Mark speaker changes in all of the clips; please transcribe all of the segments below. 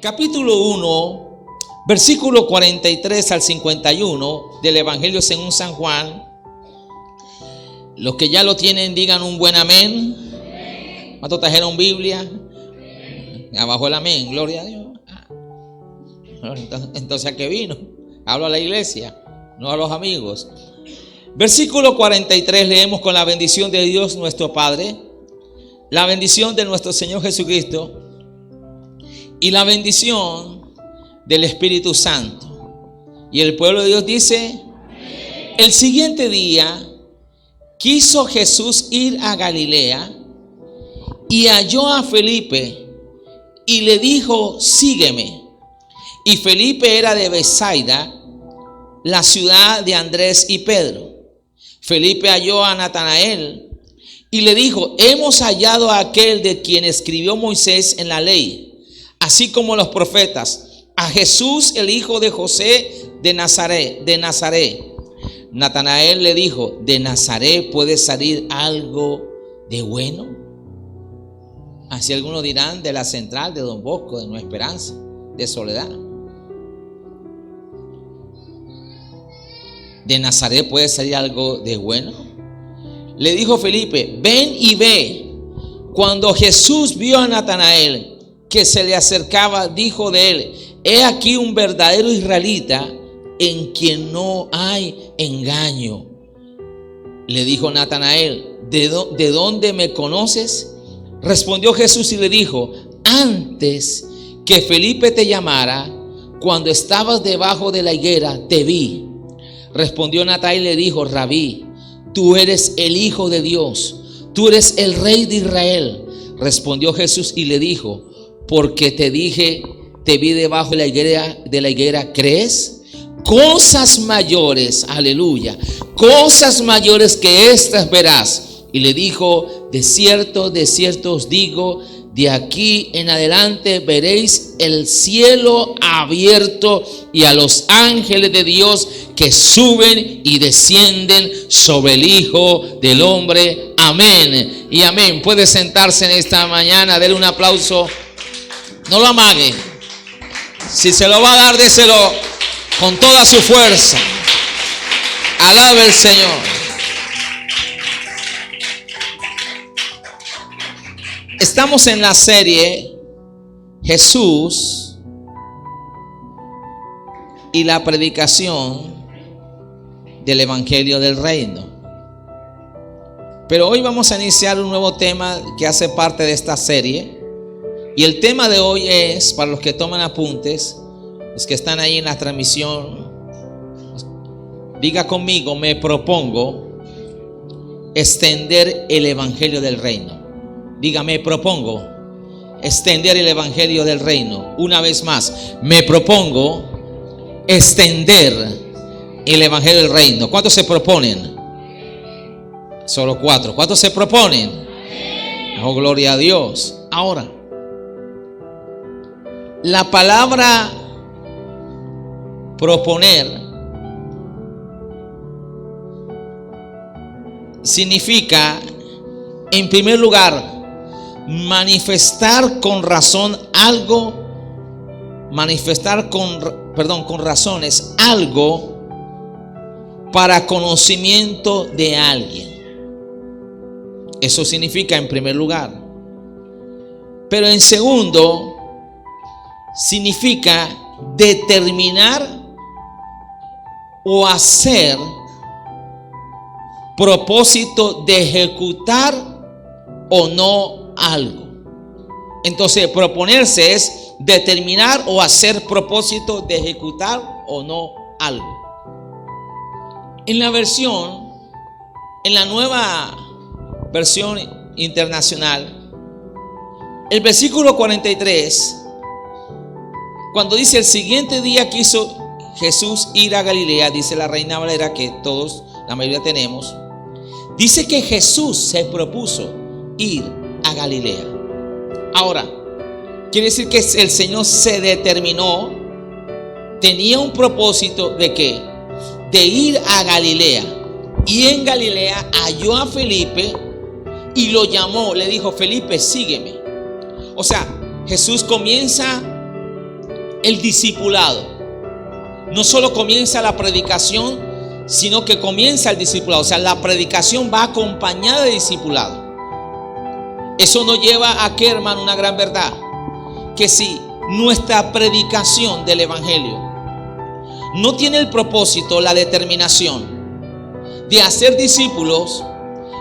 Speaker 1: capítulo 1, versículo 43 al 51 del Evangelio según San Juan. Los que ya lo tienen, digan un buen amén. ¿Cuántos trajeron Biblia? Abajo el amén, gloria a Dios. Entonces, ¿a qué vino? Hablo a la iglesia, no a los amigos. Versículo 43, leemos: con la bendición de Dios nuestro Padre, la bendición de nuestro Señor Jesucristo y la bendición del Espíritu Santo. Y el pueblo de Dios dice: el siguiente día quiso Jesús ir a Galilea y halló a Felipe y le dijo: sígueme. Y Felipe era de Betsaida, la ciudad de Andrés y Pedro. Felipe halló a Natanael y le dijo: hemos hallado a aquel de quien escribió Moisés en la ley, así como los profetas, a Jesús, el hijo de José de Nazaret. Natanael le dijo: ¿de Nazaret puede salir algo de bueno? Así algunos dirán: de la central de Don Bosco, de Nueva Esperanza, de Soledad. ¿De Nazaret puede salir algo de bueno? Le dijo Felipe: ven y ve. Cuando Jesús vio a Natanael que se le acercaba, dijo de él: he aquí un verdadero israelita en quien no hay engaño. Le dijo Natanael: ¿de dónde me conoces? Respondió Jesús y le dijo: antes que Felipe te llamara, cuando estabas debajo de la higuera, te vi. Respondió Natanael y le dijo: Rabí, tú eres el Hijo de Dios, tú eres el Rey de Israel. Respondió Jesús y le dijo: porque te dije, te vi debajo de la higuera, ¿crees? Cosas mayores, aleluya, cosas mayores que estas verás. Y le dijo: de cierto os digo, de aquí en adelante veréis el cielo abierto y a los ángeles de Dios que suben y descienden sobre el Hijo del Hombre. Amén y amén. Puede sentarse en esta mañana. Dele un aplauso. No lo amague. Si se lo va a dar, déselo con toda su fuerza. Alabe al Señor. Estamos en la serie Jesús y la predicación del Evangelio del Reino. Pero hoy vamos a iniciar un nuevo tema que hace parte de esta serie. Y el tema de hoy es, para los que toman apuntes, los que están ahí en la transmisión, diga conmigo: me propongo extender el Evangelio del Reino. Dígame: propongo extender el Evangelio del Reino. Una vez más: me propongo extender el Evangelio del Reino. ¿Cuántos se proponen? Solo 4. ¿Cuántos se proponen? Oh, gloria a Dios. Ahora, la palabra proponer significa, en primer lugar, manifestar con razón algo, con razones algo para conocimiento de alguien. Eso significa en primer lugar. Pero en segundo, significa determinar o hacer propósito de ejecutar o no algo. Entonces, proponerse es determinar o hacer propósito de ejecutar o no algo. En la nueva versión internacional, el versículo 43, cuando dice: el siguiente día quiso Jesús ir a Galilea, dice la Reina Valera, que todos, la mayoría tenemos, dice que Jesús se propuso ir a Galilea. Ahora, quiere decir que el Señor se determinó, tenía un propósito de ¿qué? De ir a Galilea. Y en Galilea halló a Felipe y lo llamó, le dijo: Felipe, sígueme. O sea, Jesús comienza el discipulado. No solo comienza la predicación, sino que comienza el discipulado. O sea, la predicación va acompañada de discipulado. Eso nos lleva a que, hermano, una gran verdad, que si nuestra predicación del evangelio no tiene el propósito, la determinación de hacer discípulos,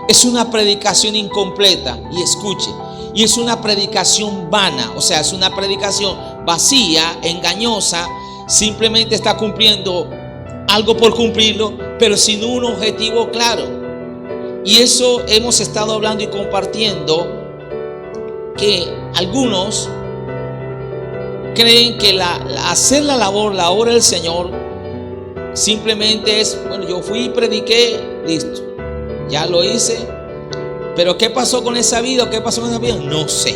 Speaker 1: es una predicación incompleta. Y escuche, y es una predicación vana. O sea, es una predicación vacía, engañosa. Simplemente está cumpliendo algo por cumplirlo, pero sin un objetivo claro. Y eso hemos estado hablando y compartiendo, que algunos creen que hacer la obra del Señor simplemente es, bueno, yo fui y prediqué, listo, ya lo hice, pero ¿qué pasó con esa vida? ¿Qué pasó con esa vida? No sé.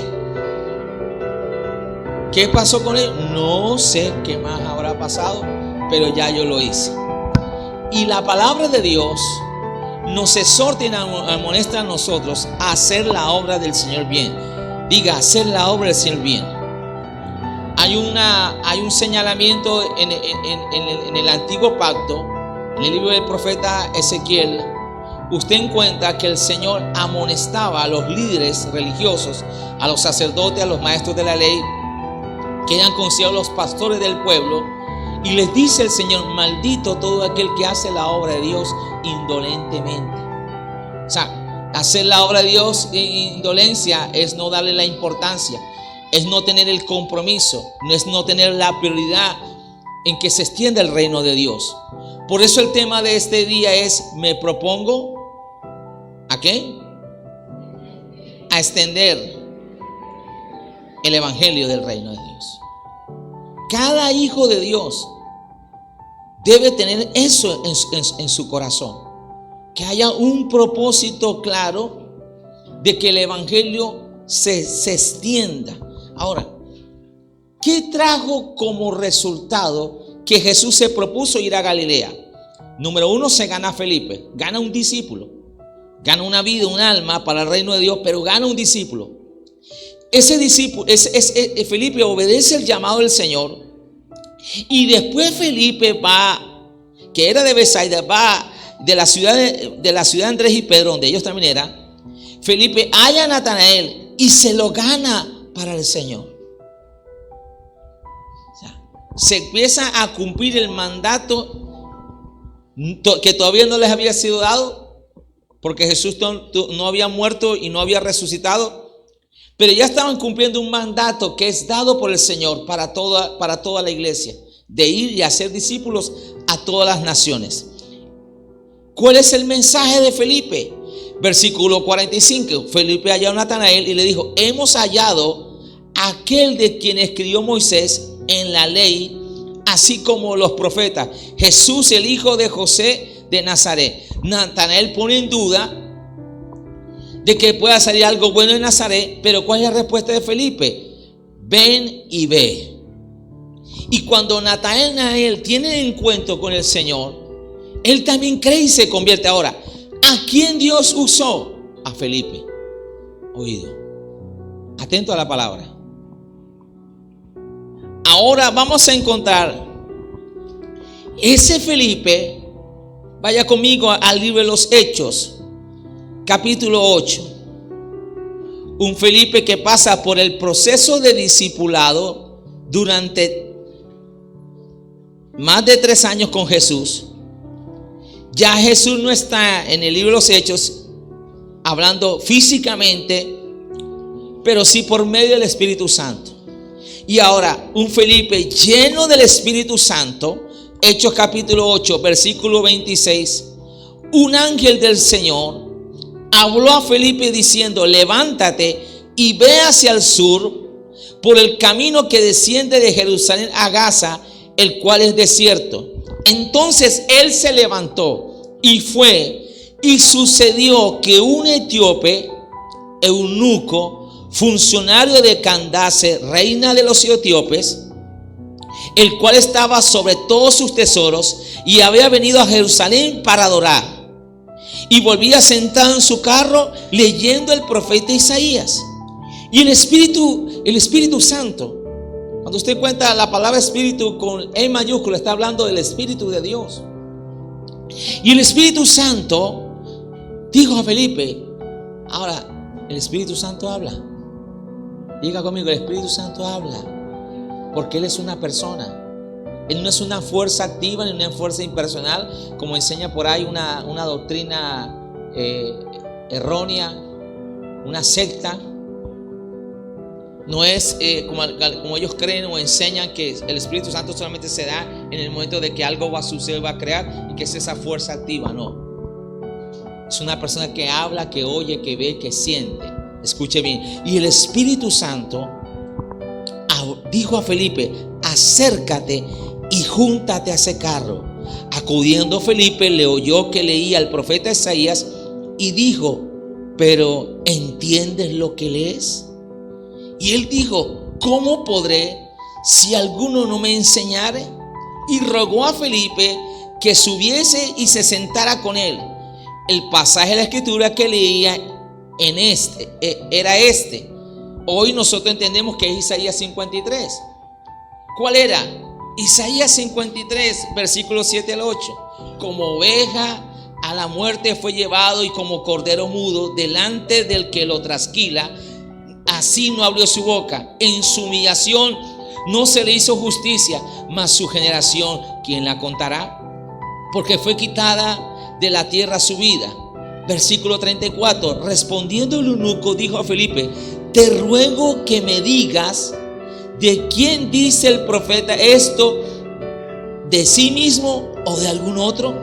Speaker 1: ¿Qué pasó con él? No sé qué más habrá pasado, pero ya yo lo hice. Y la palabra de Dios nos exhorta y amonesta a nosotros a hacer la obra del Señor bien. Diga, hacer la obra del Señor bien. Hay un señalamiento en el antiguo pacto, en el libro del profeta Ezequiel. Usted encuentra que el Señor amonestaba a los líderes religiosos, a los sacerdotes, a los maestros de la ley, que eran considerados los pastores del pueblo, y les dice el Señor: maldito todo aquel que hace la obra de Dios indolentemente. O sea, hacer la obra de Dios en indolencia es no darle la importancia, es no tener el compromiso, es no tener la prioridad en que se extienda el reino de Dios. Por eso el tema de este día es: me propongo ¿a qué? A extender el evangelio del reino de Dios. Cada hijo de Dios debe tener eso en su corazón, que haya un propósito claro de que el evangelio se extienda. Ahora, ¿qué trajo como resultado que Jesús se propuso ir a Galilea? Número uno, se gana a Felipe, gana un discípulo, gana una vida, un alma para el reino de Dios, pero gana un discípulo. Ese discípulo, Felipe obedece el llamado del Señor, y después Felipe va, que era de Bethsaida, va de la ciudad de Andrés y Pedro, donde ellos también eran. Felipe halla a Natanael y se lo gana para el Señor. O sea, se empieza a cumplir el mandato que todavía no les había sido dado, porque Jesús no había muerto y no había resucitado. Pero ya estaban cumpliendo un mandato que es dado por el Señor para toda la iglesia, de ir y hacer discípulos a todas las naciones. ¿Cuál es el mensaje de Felipe? Versículo 45. Felipe halló a Natanael y le dijo: hemos hallado aquel de quien escribió Moisés en la ley, así como los profetas, Jesús, el hijo de José de Nazaret. Natanael pone en duda de que pueda salir algo bueno en Nazaret, pero ¿cuál es la respuesta de Felipe? Ven y ve. Y cuando Natanael tiene encuentro con el Señor, él también cree y se convierte. Ahora, ¿a quién Dios usó? A Felipe. Oído, atento a la palabra. Ahora vamos a encontrar ese Felipe. Vaya conmigo al libro de los Hechos, capítulo 8. Un Felipe que pasa por el proceso de discipulado durante más de 3 años con Jesús. Ya Jesús no está en el libro de los Hechos hablando físicamente, pero sí por medio del Espíritu Santo. Y ahora un Felipe lleno del Espíritu Santo. Hechos capítulo 8, versículo 26. Un ángel del Señor habló a Felipe diciendo: levántate y ve hacia el sur por el camino que desciende de Jerusalén a Gaza, el cual es desierto. Entonces él se levantó y fue, y sucedió que un etíope, eunuco, funcionario de Candace, reina de los etíopes, el cual estaba sobre todos sus tesoros y había venido a Jerusalén para adorar, y volvía sentado en su carro leyendo el profeta Isaías. Y el Espíritu Santo, Cuando usted cuenta la palabra espíritu con E mayúscula, está hablando del Espíritu de Dios. Y el Espíritu Santo dijo a Felipe, ahora, el Espíritu Santo habla. Diga conmigo, el Espíritu Santo habla. Porque Él es una persona. Él no es una fuerza activa ni una fuerza impersonal, como enseña por ahí una doctrina errónea, una secta. No es como ellos creen o enseñan, que el Espíritu Santo solamente se da en el momento de que algo va a suceder, va a crear, y que es esa fuerza activa. No, es una persona que habla, que oye, que ve, que siente. Escuche bien. Y el Espíritu Santo dijo a Felipe, acércate y júntate a ese carro. Acudiendo Felipe, le oyó que leía al profeta Isaías y dijo, pero ¿entiendes lo que lees? Y él dijo, ¿cómo podré si alguno no me enseñare? Y rogó a Felipe que subiese y se sentara con él. El pasaje de la escritura que leía era este. Hoy nosotros entendemos que es Isaías 53. ¿Cuál era? Isaías 53, versículos 7 al 8. Como oveja a la muerte fue llevado, y como cordero mudo delante del que lo trasquila, así no abrió su boca. En su humillación no se le hizo justicia, mas su generación, ¿quién la contará? Porque fue quitada de la tierra su vida. Versículo 34. Respondiendo el eunuco, dijo a Felipe, te ruego que me digas, ¿de quién dice el profeta esto? ¿De sí mismo o de algún otro?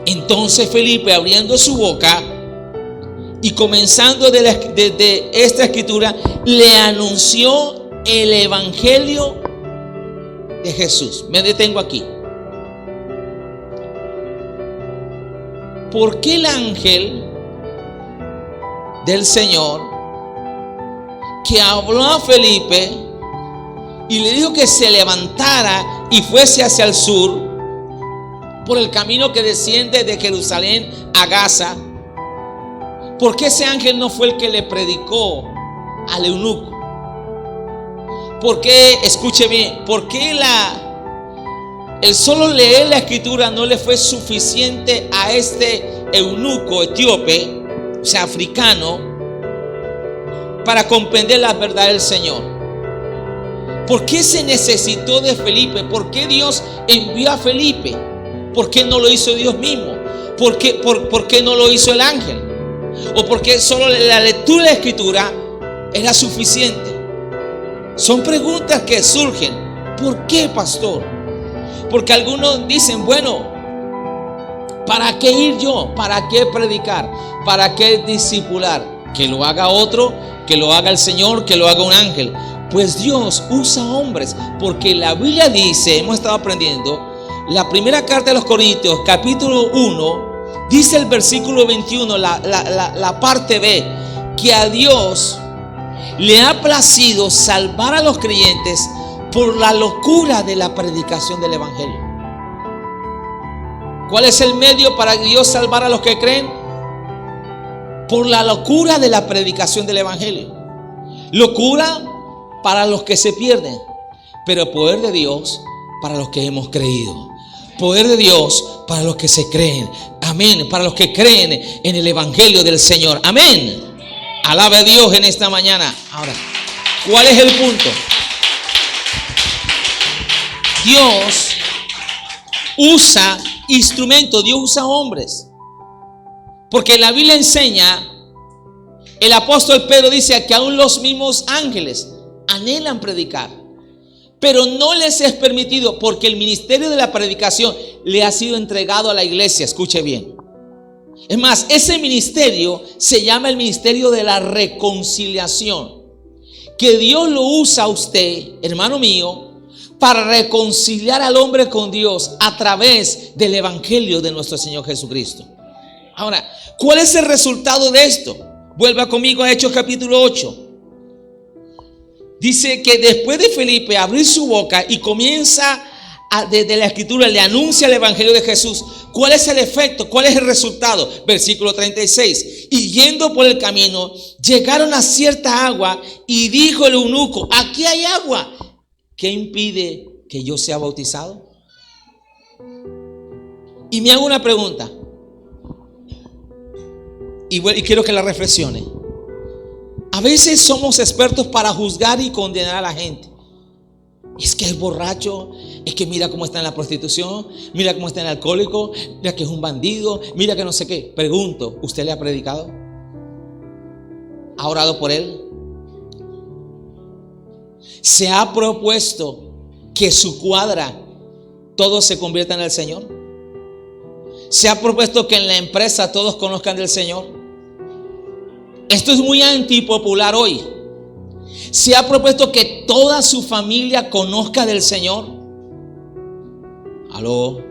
Speaker 1: Entonces Felipe, abriendo su boca y comenzando de esta escritura, le anunció el evangelio de Jesús. Me detengo aquí. ¿Por qué el ángel del Señor, que habló a Felipe y le dijo que se levantara y fuese hacia el sur, por el camino que desciende de Jerusalén a Gaza, por qué ese ángel no fue el que le predicó al eunuco? ¿Por qué, escuche bien, por qué el solo leer la escritura no le fue suficiente a este eunuco etíope, o sea, africano, para comprender la verdad del Señor? ¿Por qué se necesitó de Felipe? ¿Por qué Dios envió a Felipe? ¿Por qué no lo hizo Dios mismo? ¿Por qué no lo hizo el ángel? ¿O por qué solo la lectura de la escritura era suficiente? Son preguntas que surgen. ¿Por qué, pastor? Porque algunos dicen, bueno, ¿para qué ir yo? ¿Para qué predicar? ¿Para qué discipular? Que lo haga otro, que lo haga el Señor, que lo haga un ángel. Pues Dios usa hombres, porque la Biblia dice, hemos estado aprendiendo, la primera carta de los Corintios, capítulo 1, dice el versículo 21, la parte B, que a Dios le ha placido salvar a los creyentes por la locura de la predicación del evangelio. ¿Cuál es el medio para Dios salvar a los que creen? Por la locura de la predicación del evangelio. Locura para los que se pierden, pero poder de Dios para los que hemos creído. Poder de Dios para los que se creen. Amén. Para los que creen en el evangelio del Señor. Amén. Alabe a Dios en esta mañana. Ahora, ¿cuál es el punto? Dios usa instrumentos, Dios usa hombres. Porque la Biblia enseña, el apóstol Pedro dice que aún los mismos ángeles anhelan predicar, pero no les es permitido, porque el ministerio de la predicación le ha sido entregado a la iglesia. Escuche bien. Es más, ese ministerio se llama el ministerio de la reconciliación, que Dios lo usa a usted, hermano mío, para reconciliar al hombre con Dios a través del evangelio de nuestro Señor Jesucristo. Ahora, ¿cuál es el resultado de esto? Vuelva conmigo a Hechos capítulo 8. Dice que después de Felipe abrir su boca y comienza desde la escritura, le anuncia el evangelio de Jesús. ¿Cuál es el efecto? ¿Cuál es el resultado? Versículo 36. Y yendo por el camino, llegaron a cierta agua, y dijo el eunuco: aquí hay agua, ¿qué impide que yo sea bautizado? Y me hago una pregunta, y quiero que la reflexione. A veces somos expertos para juzgar y condenar a la gente. Es que es borracho, es que mira cómo está en la prostitución, mira cómo está en el alcohólico, mira que es un bandido, mira que no sé qué. Pregunto, ¿usted le ha predicado? ¿Ha orado por él? ¿Se ha propuesto que su cuadra todos se conviertan en el Señor? ¿Se ha propuesto que en la empresa todos conozcan del Señor? Esto es muy antipopular hoy. ¿Se ha propuesto que toda su familia conozca del Señor? ¿Aló?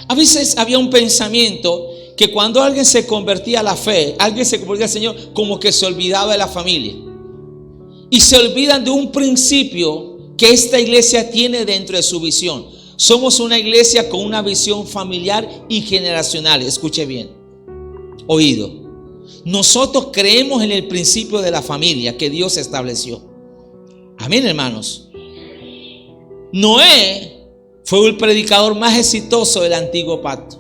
Speaker 1: A veces había un pensamiento que cuando alguien se convertía a la fe, alguien se convertía al Señor, como que se olvidaba de la familia. Y se olvidan de un principio que esta iglesia tiene dentro de su visión. Somos una iglesia con una visión familiar y generacional. Escuche bien. Oído. Nosotros creemos en el principio de la familia que Dios estableció. Amén, hermanos. Noé fue el predicador más exitoso del antiguo pacto.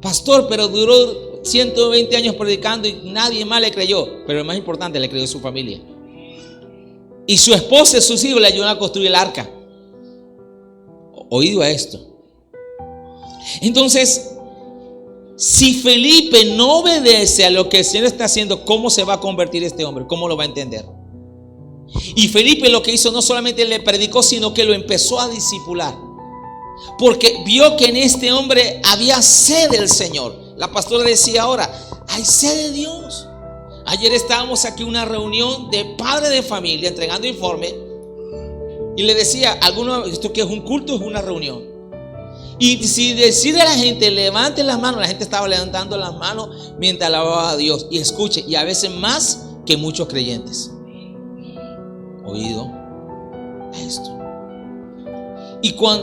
Speaker 1: Pastor, pero duró 120 años predicando y nadie más le creyó. Pero lo más importante, le creyó su familia. Y su esposa y sus hijos le ayudaron a construir el arca. Oído a esto. Entonces, si Felipe no obedece a lo que el Señor está haciendo, ¿cómo se va a convertir este hombre? ¿Cómo lo va a entender? Y Felipe lo que hizo no solamente le predicó, sino que lo empezó a discipular. Porque vio que en este hombre había sed del Señor. La pastora decía ahora, hay sed de Dios. Ayer estábamos aquí en una reunión de padres de familia entregando informe. Y le decía, ¿alguno, esto que es un culto, es una reunión? Y si decide a la gente, levante las manos, la gente estaba levantando las manos mientras alababa a Dios. Y escuche, y a veces más que muchos creyentes. Oído esto.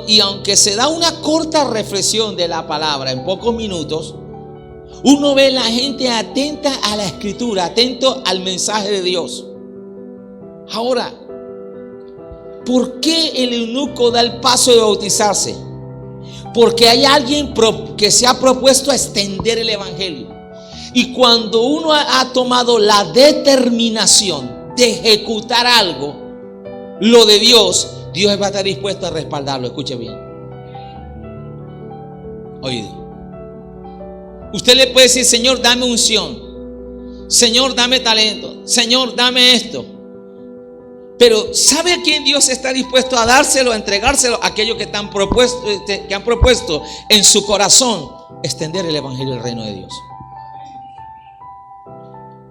Speaker 1: Y aunque se da una corta reflexión de la palabra en pocos minutos, uno ve la gente atenta a la escritura, atento al mensaje de Dios. Ahora, ¿por qué el eunuco da el paso de bautizarse? Porque hay alguien que se ha propuesto a extender el evangelio. Y cuando uno ha tomado la determinación de ejecutar algo, lo de Dios, Dios va a estar dispuesto a respaldarlo. Escuche bien. Oído. Usted le puede decir, Señor, dame unción. Señor, dame talento. Señor, dame esto. Pero ¿sabe a quién Dios está dispuesto a dárselo, a entregárselo? A aquellos que han propuesto en su corazón extender el evangelio del reino de Dios.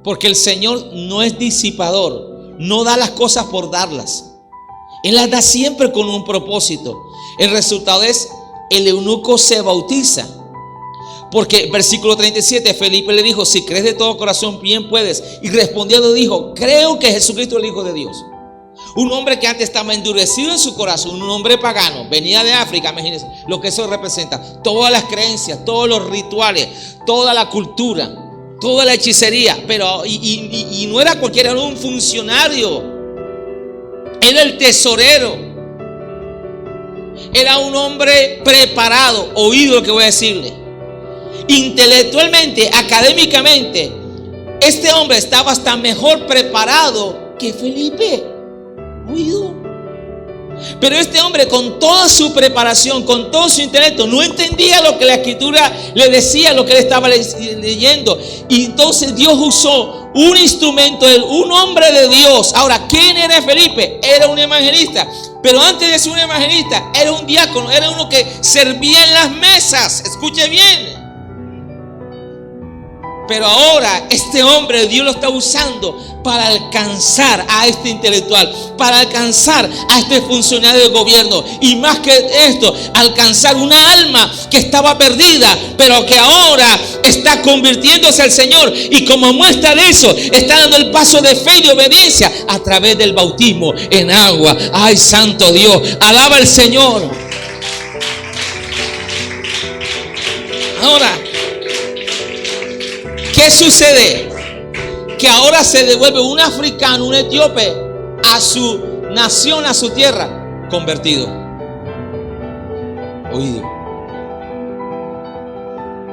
Speaker 1: Porque el Señor no es disipador, no da las cosas por darlas. Él las da siempre con un propósito. El resultado es, el eunuco se bautiza. Porque versículo 37, Felipe le dijo, si crees de todo corazón, bien puedes. Y respondiendo dijo, creo que Jesucristo es el Hijo de Dios. Un hombre que antes estaba endurecido en su corazón, un hombre pagano, venía de África, imagínense lo que eso representa. Todas las creencias, todos los rituales, toda la cultura, toda la hechicería. Pero y no era cualquiera, era un funcionario. Era el tesorero. Era un hombre preparado. Oído lo que voy a decirle. Intelectualmente, académicamente, este hombre estaba hasta mejor preparado que Felipe. Oído. Pero este hombre, con toda su preparación, con todo su intelecto, no entendía lo que la escritura le decía, lo que él estaba leyendo. Y entonces Dios usó un instrumento, un hombre de Dios. Ahora, ¿quién era Felipe? Era un evangelista. Pero antes de ser un evangelista, era un diácono, era uno que servía en las mesas. Escuche bien. Pero ahora este hombre Dios lo está usando para alcanzar a este intelectual, para alcanzar a este funcionario de gobierno. Y más que esto, alcanzar una alma que estaba perdida, pero que ahora está convirtiéndose al Señor. Y como muestra de eso, está dando el paso de fe y de obediencia a través del bautismo en agua. ¡Ay, santo Dios! ¡Alaba al Señor! Ahora, ¿qué sucede? Que ahora se devuelve un africano, un etíope, a su nación a su tierra, convertido. Oído.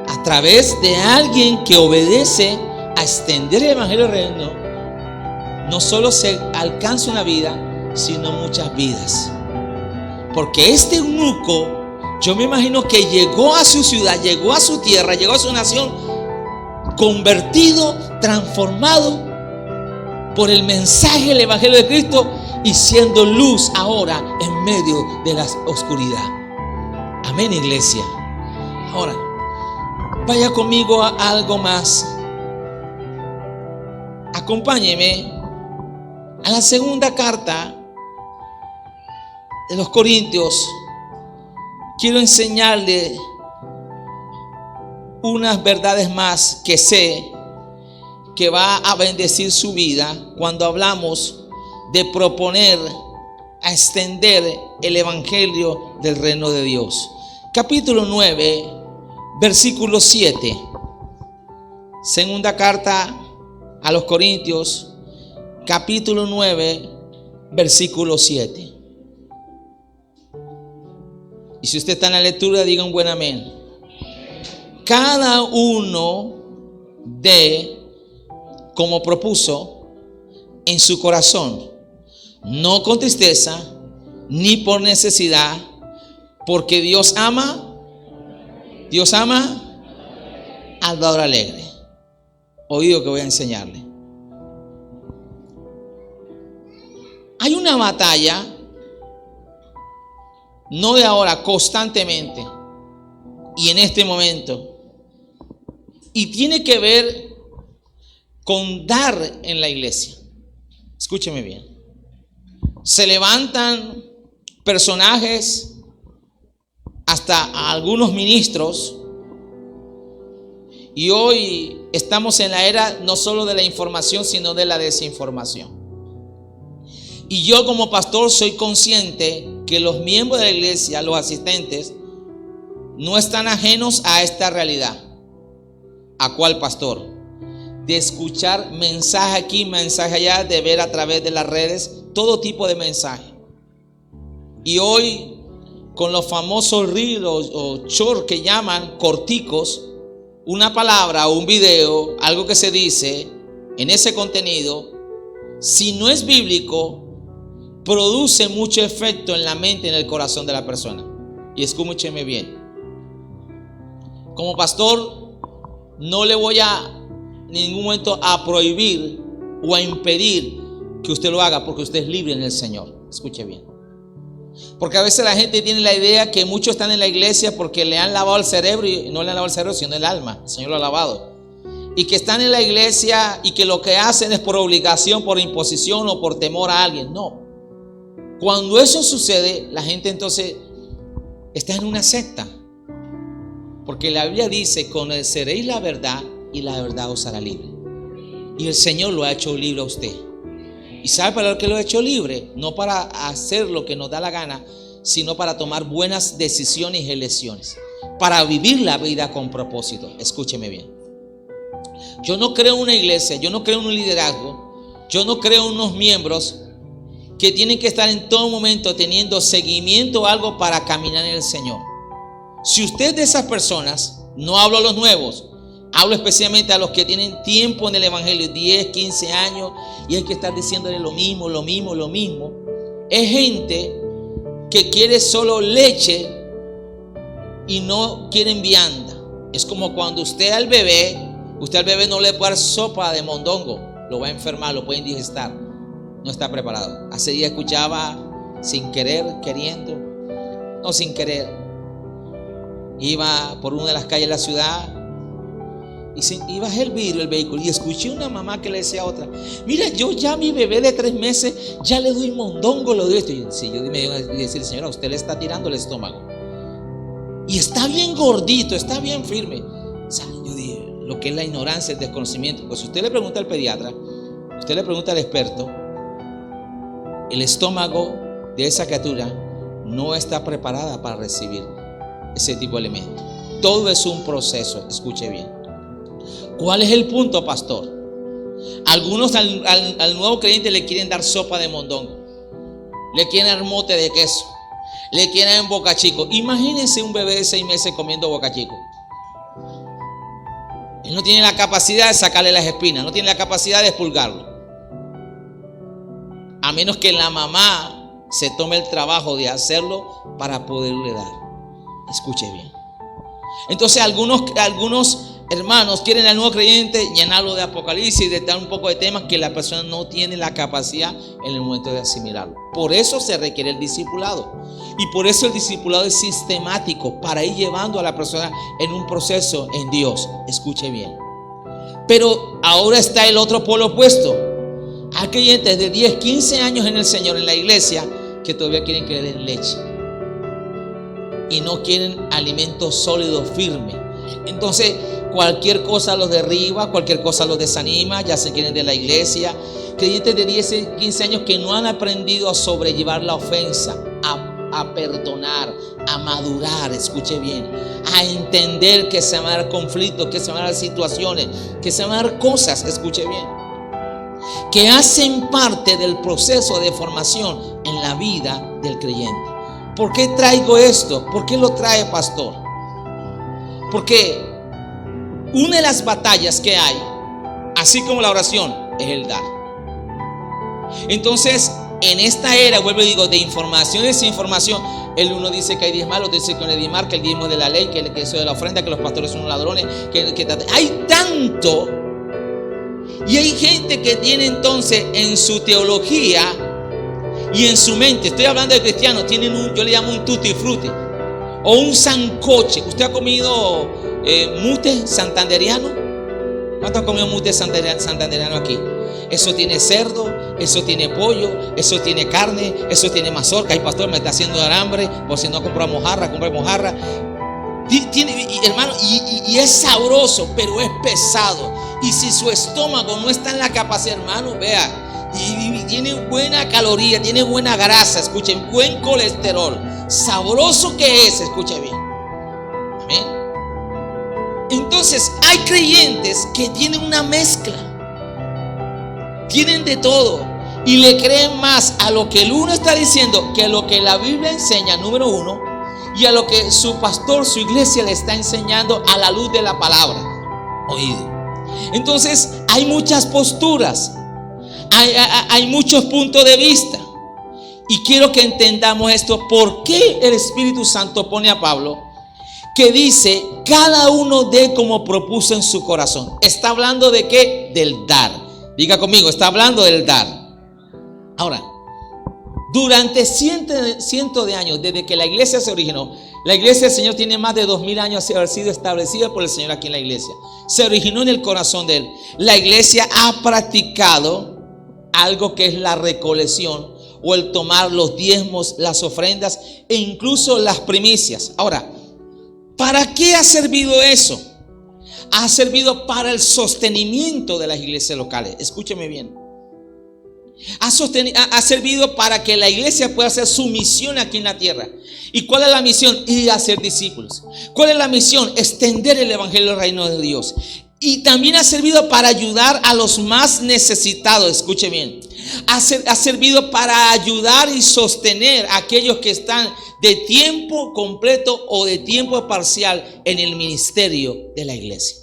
Speaker 1: A través de alguien que obedece a extender el evangelio del reino, no solo se alcanza una vida, sino muchas vidas. Porque este eunuco, yo me imagino que llegó a su ciudad, llegó a su tierra, llegó a su nación, convertido, transformado por el mensaje del evangelio de Cristo y siendo luz ahora en medio de la oscuridad. Amén, iglesia. Ahora, vaya conmigo a algo más. Acompáñeme a la segunda carta de los Corintios. Quiero enseñarle unas verdades más que sé que va a bendecir su vida cuando hablamos de proponer a extender el evangelio del reino de Dios. Capítulo 9, versículo 7. Segunda carta a los Corintios, capítulo 9, versículo 7. Y si usted está en la lectura, diga un buen amén. Cada uno dé como propuso en su corazón, no con tristeza ni por necesidad, porque Dios ama al dador alegre. Oído que voy a enseñarle. Hay una batalla, no de ahora, constantemente y en este momento, y tiene que ver con dar en la iglesia. Escúcheme bien. Se levantan personajes, hasta algunos ministros, y hoy estamos en la era no solo de la información, sino de la desinformación. Y yo como pastor soy consciente que los miembros de la iglesia, los asistentes, no están ajenos a esta realidad. ¿A cuál pastor? De escuchar mensaje aquí, mensaje allá, de ver a través de las redes todo tipo de mensaje. Y hoy con los famosos reels o short que llaman corticos, una palabra o un video, algo que se dice en ese contenido, si no es bíblico, produce mucho efecto en la mente y en el corazón de la persona. Y escúcheme bien. Como pastor, no le voy a en ningún momento a prohibir o a impedir que usted lo haga, porque usted es libre en el Señor. Escuche bien. Porque a veces la gente tiene la idea que muchos están en la iglesia porque le han lavado el cerebro, y no le han lavado el cerebro, sino el alma. El Señor lo ha lavado. Y que están en la iglesia y que lo que hacen es por obligación, por imposición o por temor a alguien. No. Cuando eso sucede, la gente entonces está en una secta. Porque la Biblia dice: conoceréis la verdad y la verdad os hará libre. Y el Señor lo ha hecho libre a usted. ¿Y sabe para lo que lo ha hecho libre? No para hacer lo que nos da la gana, sino para tomar buenas decisiones y elecciones, para vivir la vida con propósito. Escúcheme bien. Yo no creo en una iglesia, yo no creo en un liderazgo, yo no creo en unos miembros que tienen que estar en todo momento teniendo seguimiento o algo para caminar en el Señor. Si usted es de esas personas, no hablo a los nuevos, hablo especialmente a los que tienen tiempo en el evangelio, 10, 15 años, y hay que estar diciéndole lo mismo. Es gente que quiere solo leche y no quieren vianda. Es como cuando usted al bebé no le puede dar sopa de mondongo, lo va a enfermar, lo puede indigestar, no está preparado. Hace días escuchaba, sin querer, queriendo, no sin querer, iba por una de las calles de la ciudad y bajé el vidrio del vehículo y escuché una mamá que le decía a otra: mira, yo ya a mi bebé de 3 meses ya le doy mondongo, lo doy esto. Y si yo me iba a decir: señora, usted le está tirando el estómago y está bien gordito, está bien firme. O sea, yo dije, lo que es la ignorancia, el desconocimiento. Pues si usted le pregunta al pediatra, usted le pregunta al experto, el estómago de esa criatura no está preparada para recibir ese tipo de alimento. Todo es un proceso. Escuche bien. ¿Cuál es el punto, pastor? Algunos al nuevo creyente le quieren dar sopa de mondongo. le quieren el mote de queso, le quieren Boca Chico. Imagínense un bebé de 6 meses comiendo Boca Chico. Él no tiene la capacidad de sacarle las espinas, no tiene la capacidad de expulgarlo, a menos que la mamá se tome el trabajo de hacerlo para poderle dar. Escuche bien. Entonces algunos hermanos quieren al nuevo creyente llenarlo de apocalipsis y de dar un poco de temas que la persona no tiene la capacidad en el momento de asimilarlo. Por eso se requiere el discipulado. Y por eso el discipulado es sistemático, para ir llevando a la persona en un proceso en Dios. Escuche bien. Pero ahora está el otro polo opuesto. Hay creyentes de 10, 15 años en el Señor, en la iglesia, que todavía quieren que le den leche y no quieren alimento sólido, firme. Entonces cualquier cosa los derriba, cualquier cosa los desanima, ya se quieren de la iglesia. Creyentes de 10, 15 años que no han aprendido a sobrellevar la ofensa, a perdonar, a madurar, escuche bien, a entender que se van a dar conflictos, que se van a dar situaciones, que se van a dar cosas, escuche bien, que hacen parte del proceso de formación en la vida del creyente. ¿Por qué traigo esto? ¿Por qué lo trae, pastor? Porque una de las batallas que hay, así como la oración, es el dar. Entonces, en esta era, vuelvo y digo, de información y desinformación, el uno dice que hay diezmar, el otro dice que no hay diezmar, que el diezmo es de la ley, que eso de la ofrenda, que los pastores son ladrones, hay tanto. Y hay gente que tiene entonces en su teología y en su mente, estoy hablando de cristianos, tienen yo le llamo un tutti frutti o un sancoche. ¿Usted ha comido mute santanderiano? ¿Cuántos han comido mute santanderiano aquí? Eso tiene cerdo, eso tiene pollo, eso tiene carne, eso tiene mazorca. Ay, pastor, me está haciendo dar hambre, por si no compro mojarra, compré mojarra. Hermano, y es sabroso, pero es pesado. Y si su estómago no está en la capacidad, hermano, vea, y tiene buena caloría, tiene buena grasa, escuchen, buen colesterol, sabroso que es, escuche bien. Amén. Entonces hay creyentes que tienen una mezcla, tienen de todo y le creen más a lo que el uno está diciendo que a lo que la Biblia enseña, número uno, y a lo que su pastor, su iglesia le está enseñando a la luz de la palabra. Oído. Entonces hay muchas posturas, hay muchos puntos de vista, y quiero que entendamos esto. ¿Por qué el Espíritu Santo pone a Pablo que dice cada uno dé como propuso en su corazón? Está hablando de qué? Del dar. Diga conmigo, está hablando del dar. Ahora, durante cientos de años, desde que la iglesia se originó, la iglesia del Señor tiene más de 2000 años de haber sido establecida por el Señor aquí en la iglesia. Se originó en el corazón de Él. La iglesia ha practicado algo que es la recolección o el tomar los diezmos, las ofrendas e incluso las primicias. Ahora, ¿para qué ha servido eso? Ha servido para el sostenimiento de las iglesias locales. Escúcheme bien. Ha servido para que la iglesia pueda hacer su misión aquí en la tierra. ¿Y cuál es la misión? Ir a hacer discípulos. ¿Cuál es la misión? Extender el evangelio del reino de Dios. Y también ha servido para ayudar a los más necesitados. Escuche bien. Ha servido para ayudar y sostener a aquellos que están de tiempo completo o de tiempo parcial en el ministerio de la iglesia.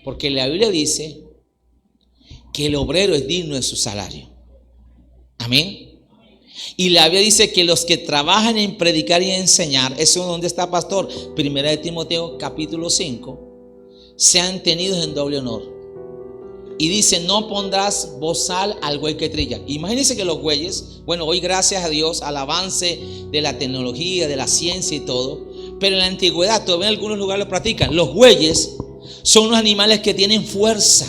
Speaker 1: Porque la Biblia dice que el obrero es digno de su salario. Amén. Y la Biblia dice que los que trabajan en predicar y enseñar, eso es donde está, pastor, 1 de Timoteo capítulo 5, sean tenidos en doble honor. Y dice, no pondrás bozal al buey que trilla. Imagínense que los bueyes, bueno, hoy gracias a Dios, al avance de la tecnología, de la ciencia y todo, pero en la antigüedad todavía en algunos lugares lo practican. Los bueyes son unos animales que tienen fuerza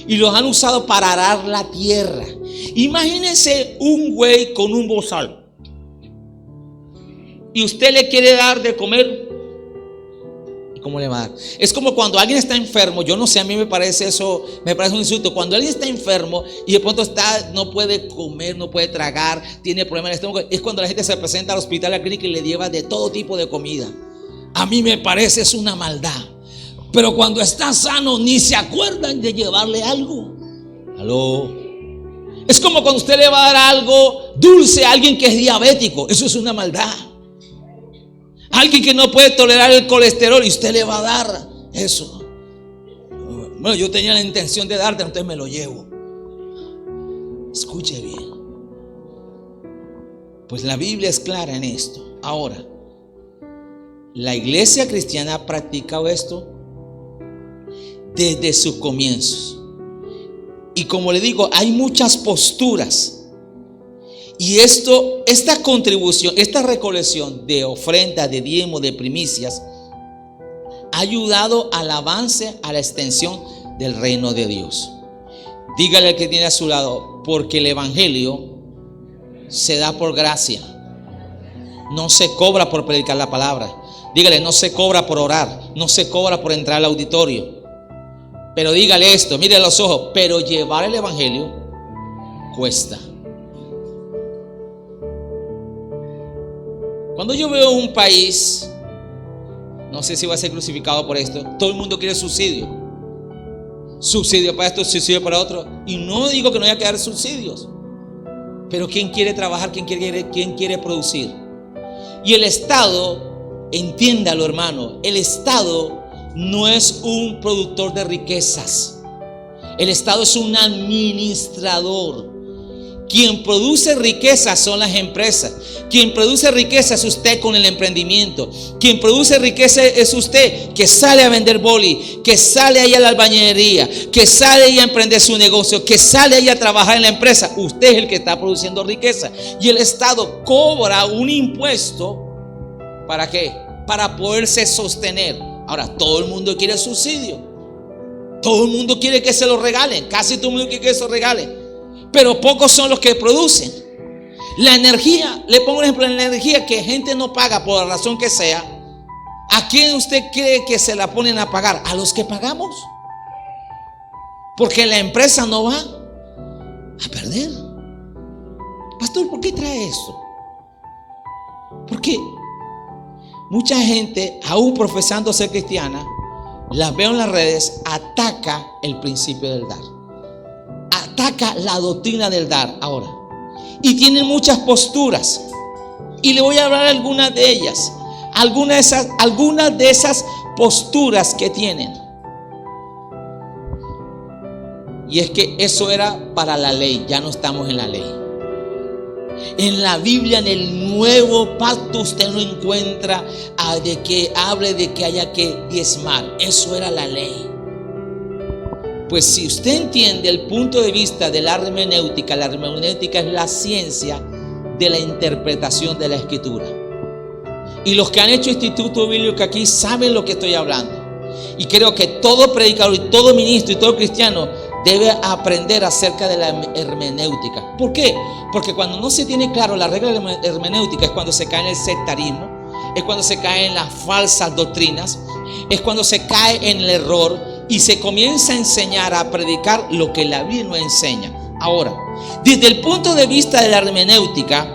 Speaker 1: y los han usado para arar la tierra. Imagínense un buey con un bozal y usted le quiere dar de comer. ¿Cómo le va a dar? Es como cuando alguien está enfermo. Yo no sé, a mí me parece eso, me parece un insulto. Cuando alguien está enfermo y de pronto no puede comer, no puede tragar, tiene problemas en el estómago, es cuando la gente se presenta al hospital, a la clínica y le lleva de todo tipo de comida. A mí me parece es una maldad. Pero cuando está sano ni se acuerdan de llevarle algo. ¿Aló? Es como cuando usted le va a dar algo dulce a alguien que es diabético. Eso es una maldad. Alguien que no puede tolerar el colesterol y usted le va a dar eso. Bueno, yo tenía la intención de darte, entonces me lo llevo. Escuche bien. Pues la Biblia es clara en esto. Ahora, la iglesia cristiana ha practicado esto desde sus comienzos. Y como le digo, hay muchas posturas. Y esta contribución, esta recolección de ofrenda, de diezmo, de primicias, ha ayudado al avance, a la extensión del reino de Dios. Dígale al que tiene a su lado, porque el evangelio se da por gracia. No se cobra por predicar la palabra. Dígale, no se cobra por orar, no se cobra por entrar al auditorio. Pero dígale esto, mire los ojos, pero llevar el evangelio cuesta. Cuando yo veo un país, no sé si va a ser crucificado por esto, todo el mundo quiere subsidio. Subsidio para esto, subsidio para otro. Y no digo que no haya que dar subsidios, pero ¿quién quiere trabajar? ¿Quién quiere producir? Y el Estado, entiéndalo hermano, el Estado no es un productor de riquezas. El Estado es un administrador. Quien produce riquezas son las empresas. Quien produce riquezas es usted con el emprendimiento. Quien produce riqueza es usted que sale a vender boli, que sale ahí a la albañilería, que sale ahí a emprender su negocio, que sale ahí a trabajar en la empresa. Usted es el que está produciendo riqueza. Y el Estado cobra un impuesto. ¿Para qué? Para poderse sostener. Ahora, todo el mundo quiere subsidio. Todo el mundo quiere que se lo regalen. Casi todo el mundo quiere que se lo regalen. Pero pocos son los que producen. La energía, le pongo un ejemplo, la energía que gente no paga por la razón que sea. ¿A quién usted cree que se la ponen a pagar? A los que pagamos. Porque la empresa no va a perder. Pastor, ¿por qué trae esto? Porque mucha gente, aún profesando ser cristiana, las veo en las redes, ataca el principio del dar. Ataca la doctrina del dar ahora. Y tienen muchas posturas. Y le voy a hablar de algunas de ellas. Algunas de esas posturas que tienen. Y es que eso era para la ley. Ya no estamos en la ley. En la Biblia, en el nuevo pacto, usted no encuentra de que hable de que haya que diezmar. Eso era la ley. Pues si usted entiende el punto de vista de la hermenéutica es la ciencia de la interpretación de la escritura. Y los que han hecho instituto bíblico aquí saben lo que estoy hablando. Y creo que todo predicador y todo ministro y todo cristiano debe aprender acerca de la hermenéutica. ¿Por qué? Porque cuando no se tiene claro la regla de la hermenéutica es cuando se cae en el sectarismo, es cuando se cae en las falsas doctrinas, es cuando se cae en el error y se comienza a enseñar, a predicar lo que la Biblia no enseña. Ahora, desde el punto de vista de la hermenéutica,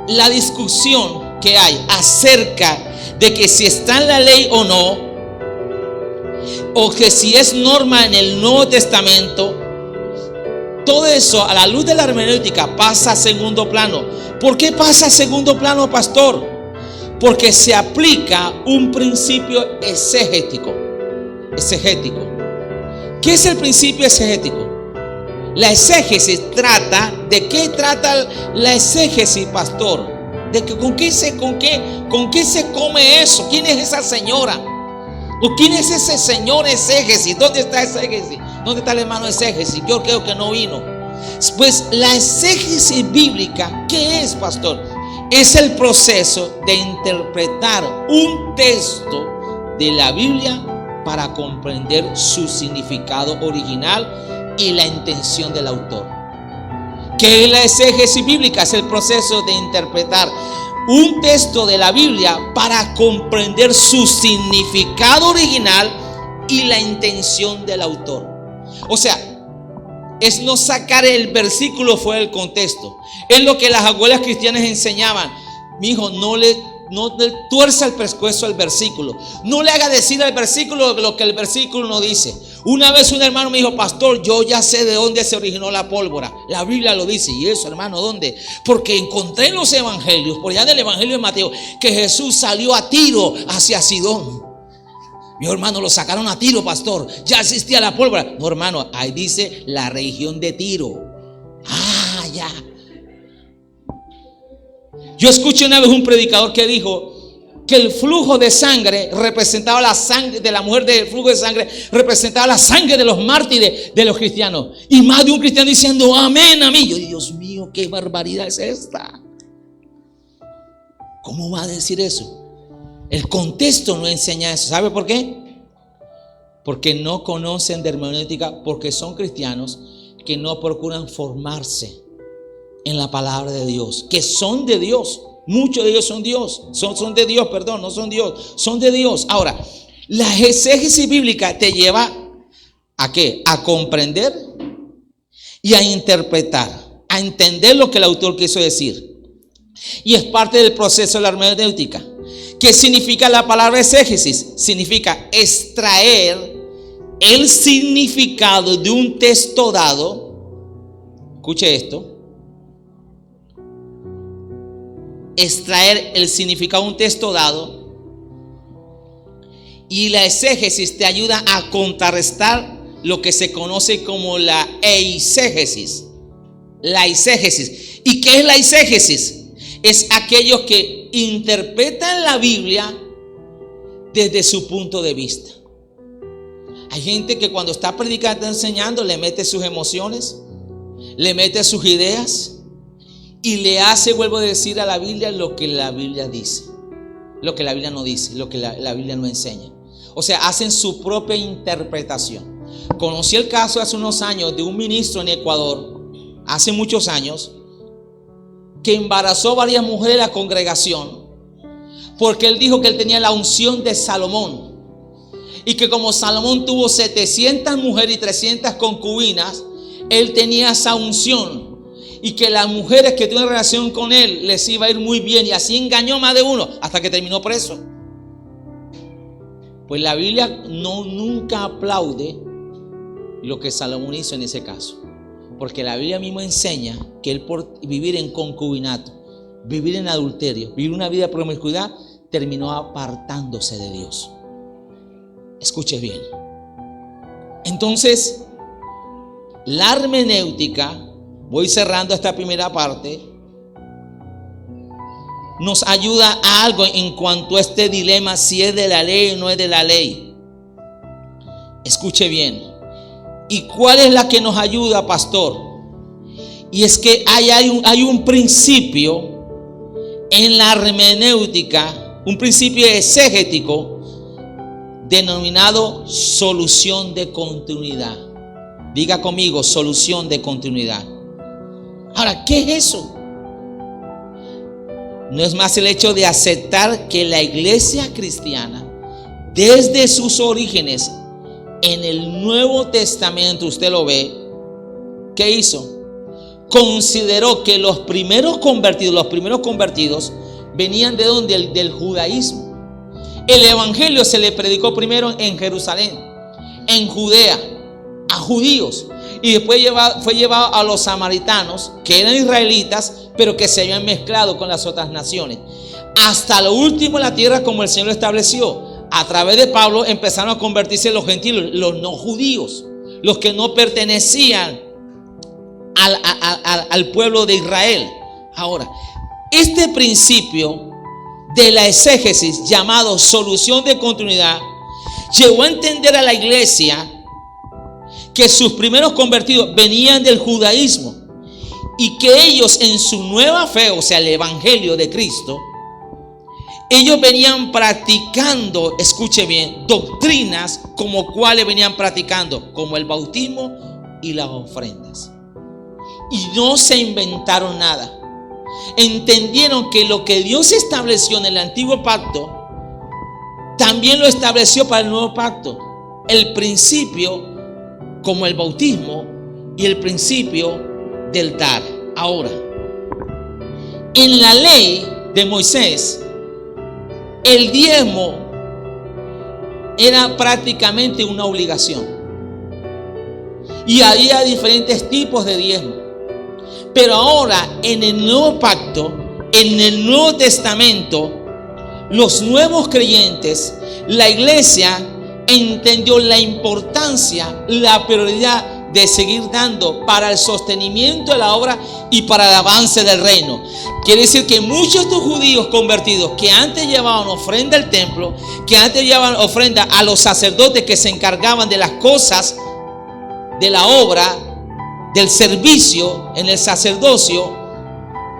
Speaker 1: la discusión que hay acerca de que si está en la ley o no, o que si es norma en el Nuevo Testamento, todo eso a la luz de la hermenéutica pasa a segundo plano. ¿Por qué pasa a segundo plano, pastor? Porque se aplica un principio exegético. ¿Qué es el principio exegético? La exégesis trata, ¿de qué trata la exégesis, pastor? De que con qué se come eso. ¿Quién es esa señora? ¿O quién es ese señor exégesis? ¿Dónde está exégesis? ¿Dónde está el hermano exégesis? Yo creo que no vino. Pues la exégesis bíblica, ¿qué es, pastor? Es el proceso de interpretar un texto de la Biblia para comprender su significado original y la intención del autor. ¿Qué es la exégesis bíblica? Es el proceso de interpretar un texto de la Biblia para comprender su significado original y la intención del autor. O sea, es no sacar el versículo fuera del contexto. Es lo que las abuelas cristianas enseñaban. Mi hijo, no le tuerza el pescuezo al versículo. No le haga decir al versículo lo que el versículo no dice. Una vez un hermano me dijo: pastor, yo ya sé de dónde se originó la pólvora. La Biblia lo dice. ¿Y eso, hermano, dónde? Porque encontré en los evangelios, por allá del evangelio de Mateo, que Jesús salió a Tiro hacia Sidón. Mi hermano, lo sacaron a Tiro, pastor. Ya existía la pólvora. No, hermano, ahí dice la región de Tiro. Ah, ya. Yo escuché una vez un predicador que dijo que el flujo de sangre representaba la sangre de la mujer, del flujo de sangre representaba la sangre de los mártires de los cristianos. Y más de un cristiano diciendo amén a mí. Yo, Dios mío, qué barbaridad es esta. ¿Cómo va a decir eso? El contexto no enseña eso. ¿Sabe por qué? Porque no conocen de hermenéutica, porque son cristianos que no procuran formarse en la palabra de Dios, que son de Dios. Muchos de ellos son Dios, son de Dios, perdón, no son Dios, son de Dios. Ahora, la exégesis bíblica te lleva ¿a qué? A comprender y a interpretar, a entender lo que el autor quiso decir. Y es parte del proceso de la hermenéutica. ¿Qué significa la palabra exégesis? Significa extraer el significado de un texto dado. Escuche esto. Extraer el significado de un texto dado. Y la exégesis te ayuda a contrarrestar lo que se conoce como la eisegesis. La exégesis. ¿Y qué es la exégesis? Es aquellos que interpretan la Biblia desde su punto de vista. Hay gente que cuando está predicando, enseñando, le mete sus emociones, le mete sus ideas y le hace, vuelvo a decir, a la Biblia lo que la Biblia dice, lo que la Biblia no dice, lo que la Biblia no enseña. O sea, hacen su propia interpretación. Conocí el caso hace unos años de un ministro en Ecuador, hace muchos años, que embarazó varias mujeres de la congregación, porque él dijo que él tenía la unción de Salomón, y que como Salomón tuvo 700 mujeres y 300 concubinas, él tenía esa unción, y que las mujeres que tuvieron relación con él les iba a ir muy bien, y así engañó más de uno hasta que terminó preso. Pues la Biblia nunca aplaude lo que Salomón hizo en ese caso. Porque la Biblia misma enseña que él, por vivir en concubinato, vivir en adulterio, vivir una vida de promiscuidad, terminó apartándose de Dios. Escuche bien. Entonces, la hermenéutica, voy cerrando esta primera parte, nos ayuda a algo en cuanto a este dilema, si es de la ley o no es de la ley. Escuche bien. ¿Y cuál es la que nos ayuda, pastor? Y es que hay un principio en la hermenéutica, un principio exegético denominado solución de continuidad. Diga conmigo, solución de continuidad. Ahora, ¿qué es eso? No es más el hecho de aceptar que la iglesia cristiana, desde sus orígenes, en el Nuevo Testamento, usted lo ve, ¿qué hizo? Consideró que los primeros convertidos venían de donde, del judaísmo. El evangelio se le predicó primero en Jerusalén, en Judea, a judíos, y después fue llevado a los samaritanos, que eran israelitas, pero que se habían mezclado con las otras naciones, hasta lo último en la tierra, como el Señor lo estableció. A través de Pablo empezaron a convertirse los gentiles, los no judíos, los que no pertenecían al pueblo de Israel. Ahora, este principio de la exégesis, llamado solución de continuidad, llevó a entender a la iglesia que sus primeros convertidos venían del judaísmo y que ellos, en su nueva fe, o sea, el evangelio de Cristo, ellos venían practicando, escuche bien, doctrinas como cuáles venían practicando, como el bautismo y las ofrendas. Y no se inventaron nada. Entendieron que lo que Dios estableció en el antiguo pacto, también lo estableció para el nuevo pacto. El principio, como el bautismo, y el principio del dar. Ahora, en la ley de Moisés, el diezmo era prácticamente una obligación. Y había diferentes tipos de diezmo. Pero ahora en el nuevo pacto, en el Nuevo Testamento, los nuevos creyentes, la iglesia entendió la importancia, la prioridad de seguir dando para el sostenimiento de la obra y para el avance del reino. Quiere decir que muchos de estos judíos convertidos que antes llevaban ofrenda al templo, que antes llevaban ofrenda a los sacerdotes que se encargaban de las cosas de la obra, del servicio en el sacerdocio,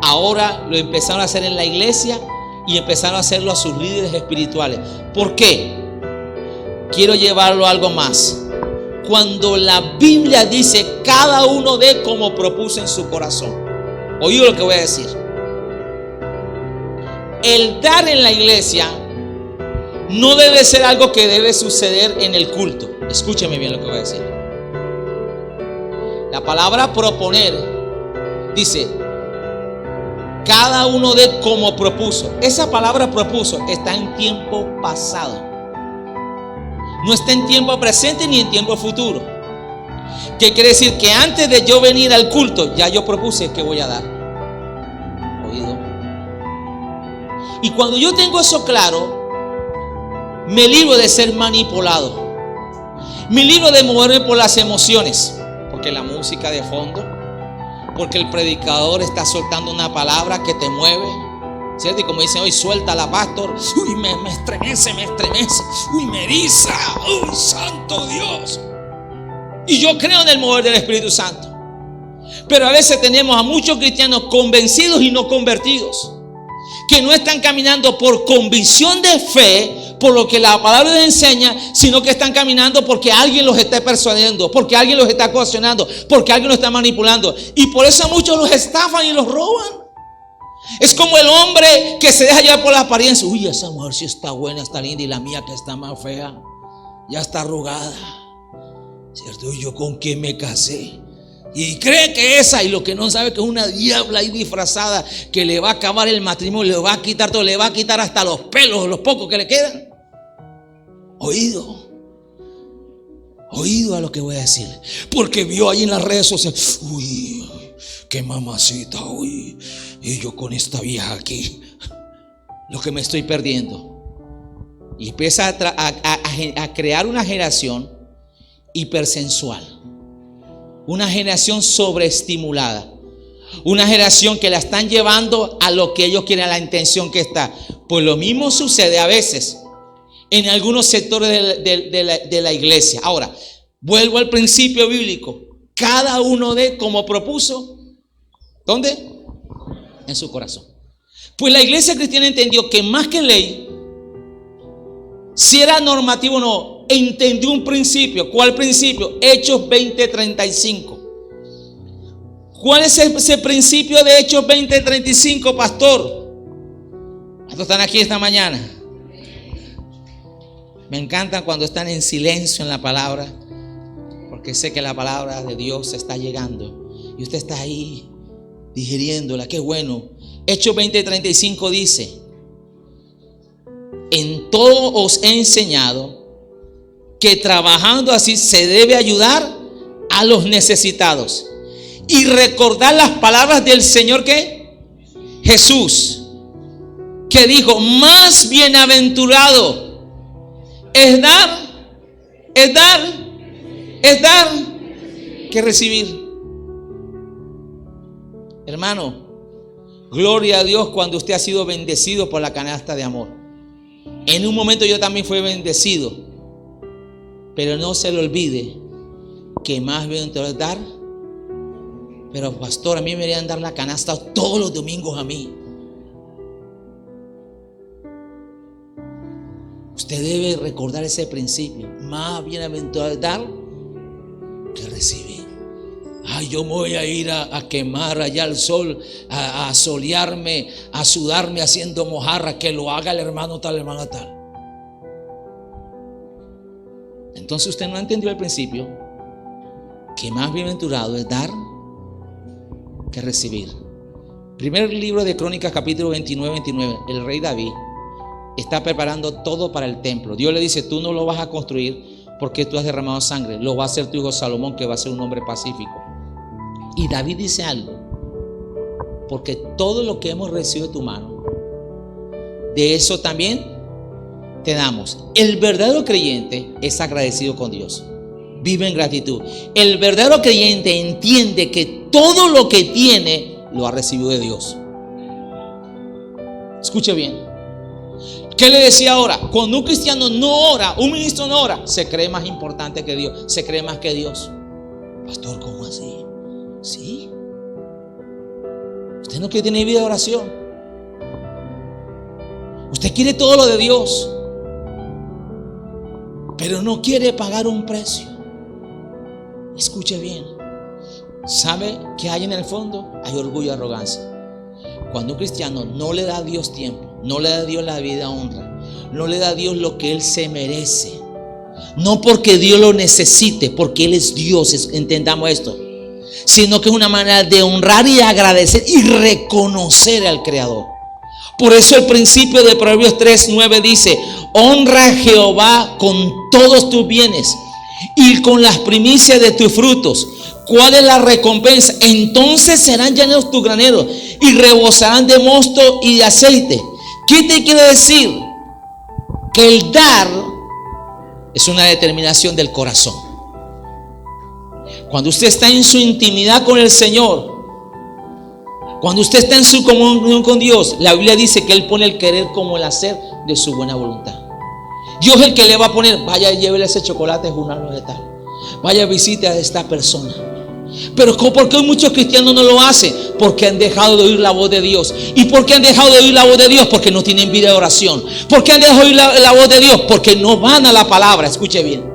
Speaker 1: ahora lo empezaron a hacer en la iglesia y empezaron a hacerlo a sus líderes espirituales. ¿Por qué? Quiero llevarlo a algo más. Cuando la Biblia dice cada uno dé como propuso en su corazón. Oído lo que voy a decir. El dar en la iglesia no debe ser algo que debe suceder en el culto. Escúcheme bien lo que voy a decir. La palabra proponer dice cada uno dé como propuso. Esa palabra propuso está en tiempo pasado. No está en tiempo presente ni en tiempo futuro. ¿Qué quiere decir? Que antes de yo venir al culto, ya yo propuse que voy a dar. Oído. Y cuando yo tengo eso claro, me libro de ser manipulado. Me libro de moverme por las emociones. Porque la música de fondo, porque el predicador está soltando una palabra que te mueve, ¿cierto? Y como dicen hoy, suéltala, pastor. Uy, me estremece, uy, me eriza, uy, santo Dios. Y yo creo en el mover del Espíritu Santo. Pero a veces tenemos a muchos cristianos convencidos y no convertidos, que no están caminando por convicción de fe, por lo que la palabra les enseña, sino que están caminando porque alguien los está persuadiendo, porque alguien los está coaccionando, porque alguien los está manipulando. Y por eso muchos los estafan y los roban. Es como el hombre que se deja llevar por la apariencia. Uy, esa mujer sí está buena, está linda, y la mía que está más fea, ya está arrugada, ¿cierto? ¿Y yo con qué me casé? Y cree que esa, y lo que no sabe que es una diabla ahí disfrazada que le va a acabar el matrimonio, le va a quitar todo, le va a quitar hasta los pelos, los pocos que le quedan. Oído a lo que voy a decir, porque vio ahí en las redes sociales, uy, qué mamacita, uy, y yo con esta vieja aquí, lo que me estoy perdiendo. Y empieza a crear una generación hipersensual, una generación sobreestimulada, una generación que la están llevando a lo que ellos quieren, a la intención que está. Pues lo mismo sucede a veces en algunos sectores de la iglesia. Ahora, vuelvo al principio bíblico. Cada uno dé como propuso. ¿Dónde? En su corazón. Pues la iglesia cristiana entendió que más que ley, si era normativo o no, entendió un principio. ¿Cuál principio? Hechos 20:35. ¿Cuál es ese principio de Hechos 20:35, pastor? ¿Cuántos están aquí esta mañana? Me encantan cuando están en silencio en la palabra, porque sé que la palabra de Dios está llegando y usted está ahí digiriéndola. Qué bueno. Hechos 20:35 dice: en todo os he enseñado que trabajando así se debe ayudar a los necesitados y recordar las palabras del Señor, ¿qué? Jesús, que dijo: más bienaventurado es dar que recibir. Hermano, gloria a Dios cuando usted ha sido bendecido por la canasta de amor. En un momento yo también fui bendecido, pero no se le olvide que más bienaventurado es dar. Pero pastor, a mí me deberían dar la canasta todos los domingos a mí. Usted debe recordar ese principio. Más bienaventurado es dar que recibir. Ay, yo me voy a ir a quemar allá al sol, a solearme, a sudarme haciendo mojarra. Que lo haga el hermano tal, hermano tal. Entonces usted no entendió el principio, que más bienaventurado es dar que recibir. Primer libro de Crónicas, capítulo 29. El rey David está preparando todo para el templo. Dios le dice, tú no lo vas a construir porque tú has derramado sangre, lo va a hacer tu hijo Salomón, que va a ser un hombre pacífico. Y David dice algo: porque todo lo que hemos recibido de tu mano, de eso también te damos. El verdadero creyente es agradecido con Dios, vive en gratitud. El verdadero creyente entiende que todo lo que tiene lo ha recibido de Dios. Escuche bien. ¿Qué le decía ahora? Cuando un cristiano no ora, un ministro no ora, se cree más importante que Dios, se cree más que Dios. Pastor, ¿cómo así? Sí. Usted no quiere tener vida de oración. Usted quiere todo lo de Dios, pero no quiere pagar un precio. Escuche bien. ¿Sabe qué hay en el fondo? Hay orgullo y arrogancia. Cuando un cristiano no le da a Dios tiempo, no le da a Dios la vida honra, no le da a Dios lo que Él se merece, no porque Dios lo necesite, porque Él es Dios, entendamos esto, sino que es una manera de honrar y agradecer y reconocer al Creador. Por eso el principio de Proverbios 3:9 dice: honra a Jehová con todos tus bienes y con las primicias de tus frutos. ¿Cuál es la recompensa? Entonces serán llenos tus graneros y rebosarán de mosto y de aceite. ¿Qué te quiere decir? Que el dar es una determinación del corazón. Cuando usted está en su intimidad con el Señor, cuando usted está en su comunión con Dios, la Biblia dice que Él pone el querer como el hacer de su buena voluntad. Dios es el que le va a poner: vaya, llévele ese chocolate a Junano de tal, vaya, visite a esta persona. Pero ¿por qué muchos cristianos no lo hacen? Porque han dejado de oír la voz de Dios. ¿Y por qué han dejado de oír la voz de Dios? Porque no tienen vida de oración. ¿Por qué han dejado de oír la voz de Dios? Porque no van a la palabra. Escuche bien.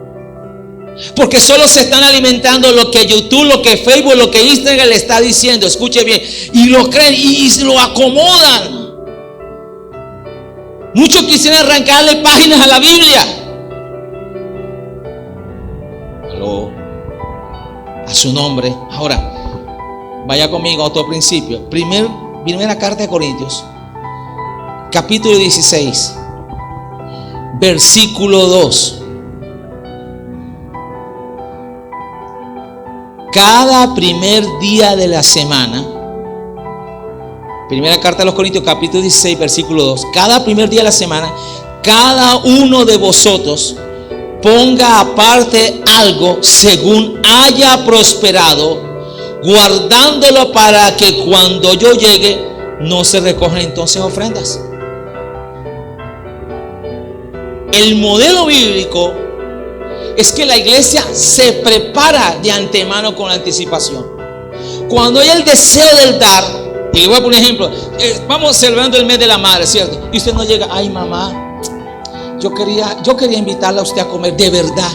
Speaker 1: Porque solo se están alimentando lo que YouTube, lo que Facebook, lo que Instagram le está diciendo. Escuche bien. Y lo creen y lo acomodan. Muchos quisieran arrancarle páginas a la Biblia. Aló. A su nombre. Ahora, vaya conmigo a otro principio. Primera carta de Corintios, capítulo 16, versículo 2. Cada primer día de la semana, primera carta de los Corintios, capítulo 16, versículo 2. Cada primer día de la semana, cada uno de vosotros ponga aparte algo según haya prosperado, guardándolo para que cuando yo llegue no se recojan entonces ofrendas. El modelo bíblico es que la iglesia se prepara de antemano con anticipación. Cuando hay el deseo del dar, y le voy a poner un ejemplo, vamos celebrando el mes de la madre, ¿cierto? Y usted no llega: ay, mamá, yo quería invitarla a usted a comer, de verdad,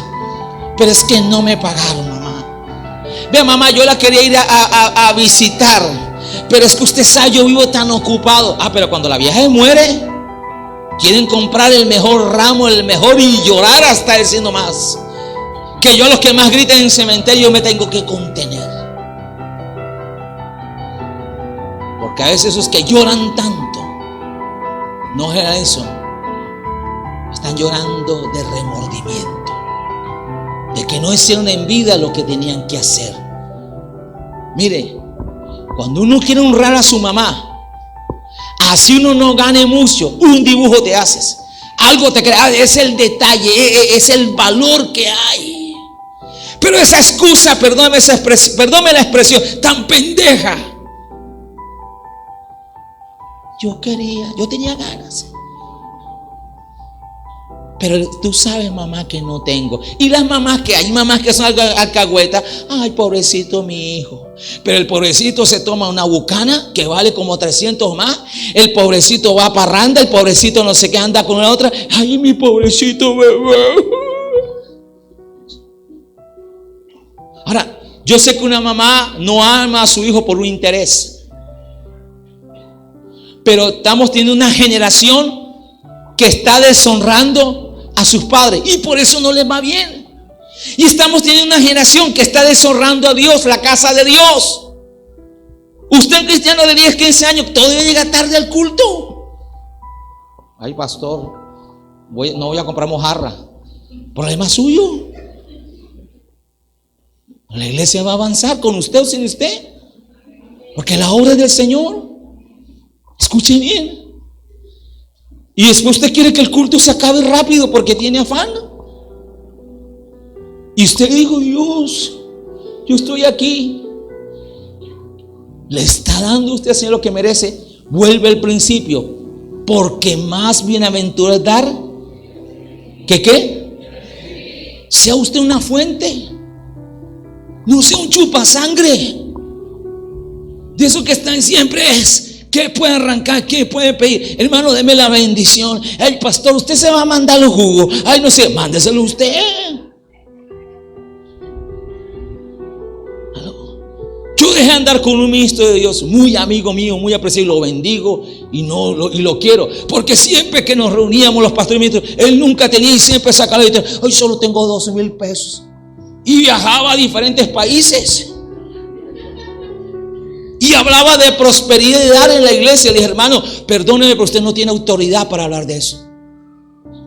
Speaker 1: pero es que no me pagaron, mamá. Vea, mamá, yo la quería ir a visitar, pero es que usted sabe, yo vivo tan ocupado. Pero cuando la vieja muere, quieren comprar el mejor ramo, el mejor, y llorar hasta decir no más. Que yo a los que más gritan en el cementerio me tengo que contener. Porque a veces esos que lloran tanto, no era eso. Están llorando de remordimiento, de que no hicieron en vida lo que tenían que hacer. Mire, cuando uno quiere honrar a su mamá, así uno no gane mucho, un dibujo te haces, algo te crea, es el detalle, es el valor que hay. Pero esa excusa, perdóname la expresión, tan pendeja. Yo tenía ganas. Pero tú sabes, mamá, que no tengo. Y las mamás que hay mamás que son alcahuetas: ay, pobrecito mi hijo. Pero el pobrecito se toma una bucana que vale como 300 más. El pobrecito va a parranda. El pobrecito no sé qué, anda con la otra. Ay, mi pobrecito bebé. Ahora, yo sé que una mamá no ama a su hijo por un interés, pero estamos teniendo una generación que está deshonrando a sus padres y por eso no les va bien. Y estamos teniendo una generación que está deshonrando a Dios, la casa de Dios. Usted, un cristiano de 10, 15 años, todavía llega tarde al culto. Ay, pastor, no voy a comprar mojarra. Problema suyo. La iglesia va a avanzar con usted o sin usted, porque la obra es del Señor. Escuche bien. Y después usted quiere que el culto se acabe rápido porque tiene afán. Y usted dijo: Dios, yo estoy aquí. Le está dando usted al Señor lo que merece. Vuelve al principio, porque más bienaventurado es dar que ¿qué? Sea usted una fuente, no sea un chupasangre. De eso que están siempre es: ¿qué puede arrancar? ¿Qué puede pedir? Hermano, deme la bendición. Ay, pastor, usted se va a mandar los jugos. Ay, no sé, mándeselo usted. Yo dejé andar con un ministro de Dios, muy amigo mío, muy apreciado, y lo bendigo y lo quiero, porque siempre que nos reuníamos los pastores y ministros, él nunca tenía, y siempre sacaba y decía: hoy solo tengo 12,000 pesos. Y viajaba a diferentes países y hablaba de prosperidad en la iglesia. Le dije: hermano, perdóneme, pero usted no tiene autoridad para hablar de eso.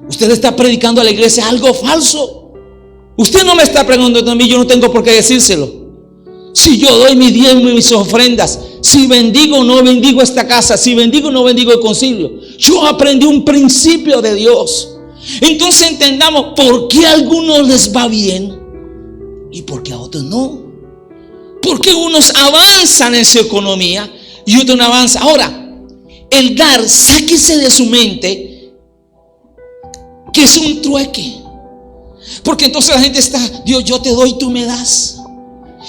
Speaker 1: Usted está predicando a la iglesia algo falso. Usted no me está preguntando a mí, yo no tengo por qué decírselo. Si yo doy mi diezmo y mis ofrendas, si bendigo o no bendigo esta casa, si bendigo o no bendigo el concilio, yo aprendí un principio de Dios. Entonces entendamos por qué a algunos les va bien y por qué a otros no. Porque unos avanzan en su economía y otros no avanzan. Ahora, el dar, sáquese de su mente que es un trueque. Porque entonces la gente está: Dios, yo te doy, tú me das.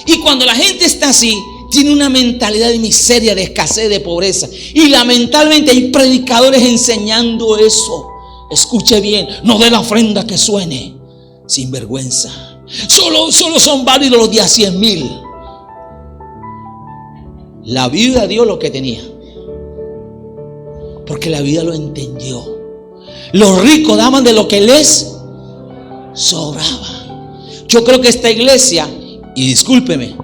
Speaker 1: Y cuando la gente está así, tiene una mentalidad de miseria, de escasez, de pobreza. Y lamentablemente hay predicadores enseñando eso. Escuche bien: no dé la ofrenda que suene, sin vergüenza. Solo son válidos los días 100,000. La viuda dio lo que tenía, porque la viuda lo entendió. Los ricos daban de lo que les sobraba. Yo creo que esta iglesia, y discúlpeme,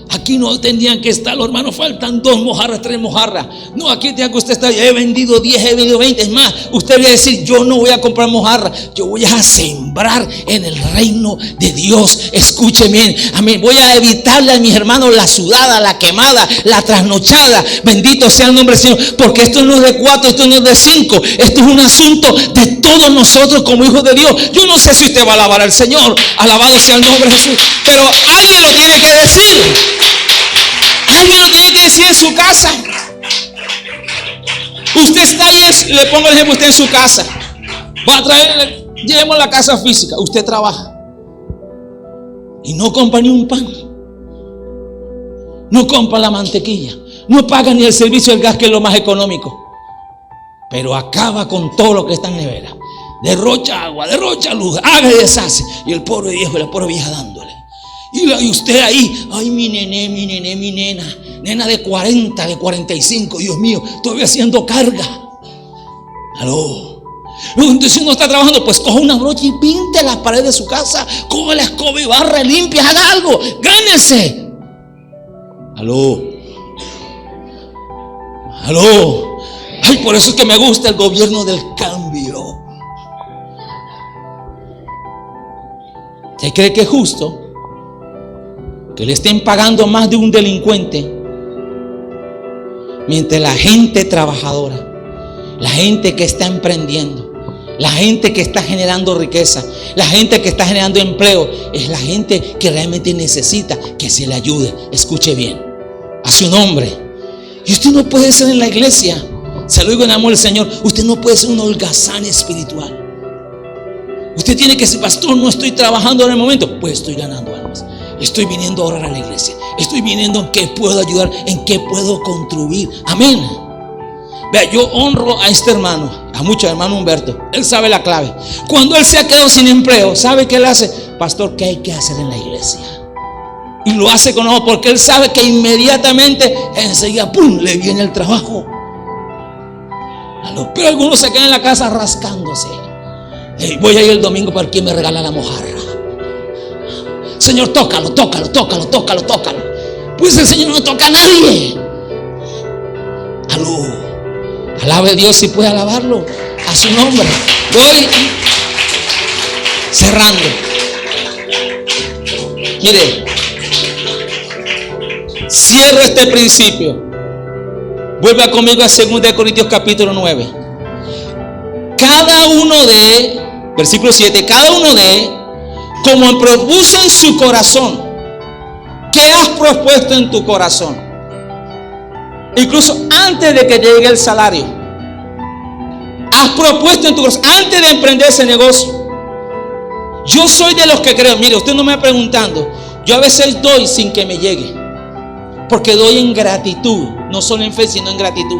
Speaker 1: aquí no tendrían que estar los hermanos: faltan 2 mojarras, 3 mojarras. No, aquí tendría que usted estar: he vendido 10, he vendido 20. Es más, usted va a decir: yo no voy a comprar mojarras, yo voy a sembrar en el reino de Dios. Escuche bien, amén. Voy a evitarle a mis hermanos la sudada, la quemada, la trasnochada. Bendito sea el nombre del Señor, porque esto no es de 4, esto no es de 5. Esto es un asunto de todos nosotros como hijos de Dios. Yo no sé si usted va a alabar al Señor, alabado sea el nombre de Jesús, pero alguien lo tiene que decir. Alguien lo tiene que decir en su casa. Usted está ahí, le pongo el ejemplo: usted en su casa va a traer, llevemos la casa física. Usted trabaja y no compra ni un pan, no compra la mantequilla, no paga ni el servicio del gas, que es lo más económico, pero acaba con todo lo que está en nevera. Derrocha agua, derrocha luz, haga y deshace. Y el pobre viejo y la pobre vieja dándole. Y usted ahí: ay, mi nené, mi nena de 40, de 45, Dios mío, todavía haciendo carga. Aló. Entonces, si uno está trabajando, pues coja una brocha y pinte las paredes de su casa, coja la escoba y barra, limpia, haga algo, gánese. Aló. Ay, por eso es que me gusta el gobierno del cambio. ¿Usted cree que es justo que le estén pagando más de un delincuente, mientras la gente trabajadora, la gente que está emprendiendo, la gente que está generando riqueza, la gente que está generando empleo, es la gente que realmente necesita que se le ayude? Escuche bien, a su nombre. Y usted no puede ser en la iglesia, se lo digo en amor del Señor, usted no puede ser un holgazán espiritual. Usted tiene que decir: pastor, no estoy trabajando en el momento, pues estoy ganando almas. Estoy viniendo a orar a la iglesia. Estoy viniendo en qué puedo ayudar, en qué puedo contribuir. Amén. Vea, yo honro a este hermano, a mucho hermano Humberto. Él sabe la clave. Cuando él se ha quedado sin empleo, ¿sabe qué él hace? Pastor, ¿qué hay que hacer en la iglesia? Y lo hace con ojo, porque él sabe que inmediatamente, enseguida, ¡pum!, le viene el trabajo. Pero algunos se quedan en la casa rascándose. Voy a ir el domingo para quien me regala la mojarra. Señor, tócalo. Pues el Señor no toca a nadie. Aló. Alabe a Dios si puede alabarlo. A su nombre. Voy cerrando. Mire, cierro este principio. Vuelva conmigo a 2 Corintios capítulo 9. Cada uno de, versículo 7, cada uno de, como propuso en su corazón. ¿Qué has propuesto en tu corazón? Incluso antes de que llegue el salario. Has propuesto en tu corazón, antes de emprender ese negocio. Yo soy de los que creo, mire, usted no me va preguntando. Yo a veces doy sin que me llegue. Porque doy en gratitud, no solo en fe, sino en gratitud.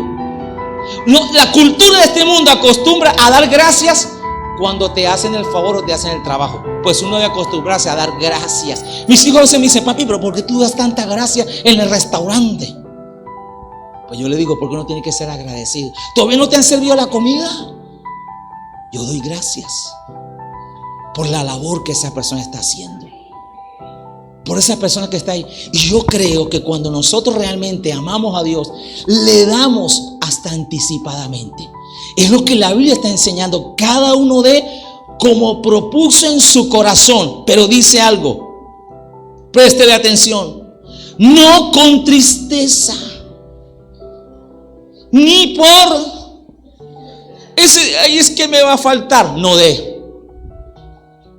Speaker 1: No, la cultura de este mundo acostumbra a dar gracias cuando te hacen el favor o te hacen el trabajo. Pues uno debe acostumbrarse a dar gracias. Mis hijos a veces me dicen, papi, pero ¿por qué tú das tanta gracia en el restaurante? Pues yo le digo, porque uno tiene que ser agradecido. ¿Todavía no te han servido la comida? Yo doy gracias por la labor que esa persona está haciendo, por esa persona que está ahí. Y yo creo que cuando nosotros realmente amamos a Dios, le damos hasta anticipadamente. Es lo que la Biblia está enseñando. Cada uno de como propuso en su corazón. Pero dice algo, préstele atención, no con tristeza, ni por ahí es que me va a faltar. No dé.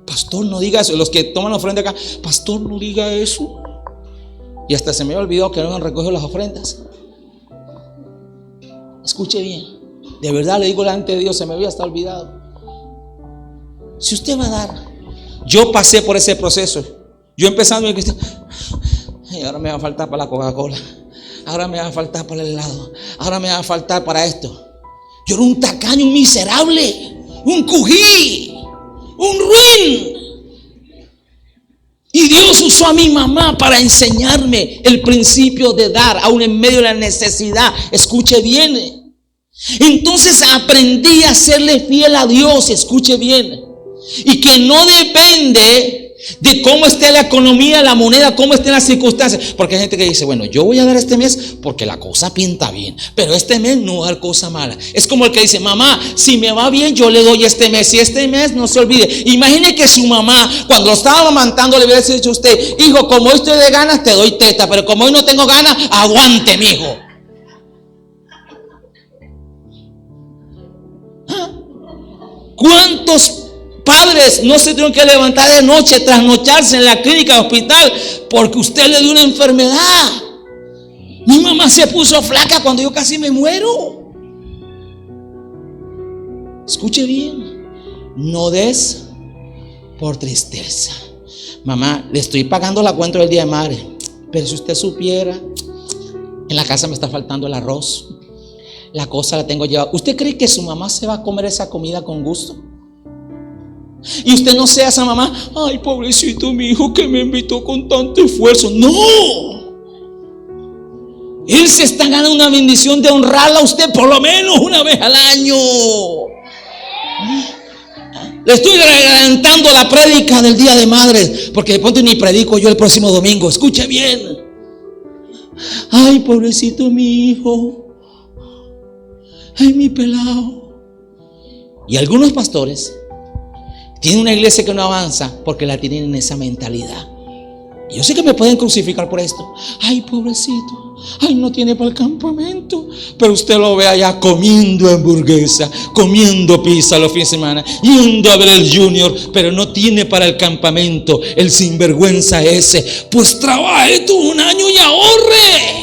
Speaker 1: Pastor, no diga eso. Los que toman la ofrenda acá, pastor, no diga eso. Y hasta se me había olvidado que no han recogido las ofrendas. Escuche bien, de verdad le digo delante de Dios, se me había hasta olvidado. Si usted va a dar, yo pasé por ese proceso. Yo empezando en cristiano, ahora me va a faltar para la Coca-Cola, ahora me va a faltar para el helado, ahora me va a faltar para esto. Yo era un tacaño, un miserable, un cují, un ruin. Y Dios usó a mi mamá para enseñarme el principio de dar, aún en medio de la necesidad. Escuche bien. Entonces aprendí a serle fiel a Dios. Escuche bien. Y que no depende de cómo esté la economía, la moneda, cómo estén las circunstancias. Porque hay gente que dice, bueno, yo voy a dar este mes porque la cosa pinta bien, pero este mes no va a dar cosa mala. Es como el que dice, mamá, si me va bien yo le doy este mes, si este mes no se olvide. Imagine que su mamá, cuando lo estaba amamantando, le hubiera dicho a usted, hijo, como hoy estoy de ganas te doy teta, pero como hoy no tengo ganas, aguante, mijo. ¿Cuántos padres no se tuvieron que levantar de noche, trasnocharse en la clínica, hospital, porque usted le dio una enfermedad? Mi mamá se puso flaca cuando yo casi me muero. Escuche bien, no des por tristeza. Mamá, le estoy pagando la cuenta del día de madre, pero si usted supiera, en la casa me está faltando el arroz, la cosa la tengo llevada. ¿Usted cree que su mamá se va a comer esa comida con gusto? Y usted no sea esa mamá, ay, pobrecito mi hijo que me invitó con tanto esfuerzo. No, él se está ganando una bendición de honrarla a usted por lo menos una vez al año. Le estoy adelantando la prédica del Día de Madres, porque de pronto ni predico yo el próximo domingo. Escuche bien. Ay, pobrecito mi hijo, ay, mi pelado. Y algunos pastores tienen una iglesia que no avanza porque la tienen en esa mentalidad. Y yo sé que me pueden crucificar por esto. Ay, pobrecito, ay, no tiene para el campamento. Pero usted lo ve allá comiendo hamburguesa, comiendo pizza los fines de semana, yendo a ver el Junior, pero no tiene para el campamento. El sinvergüenza ese. Pues trabaje tú un año y ahorre.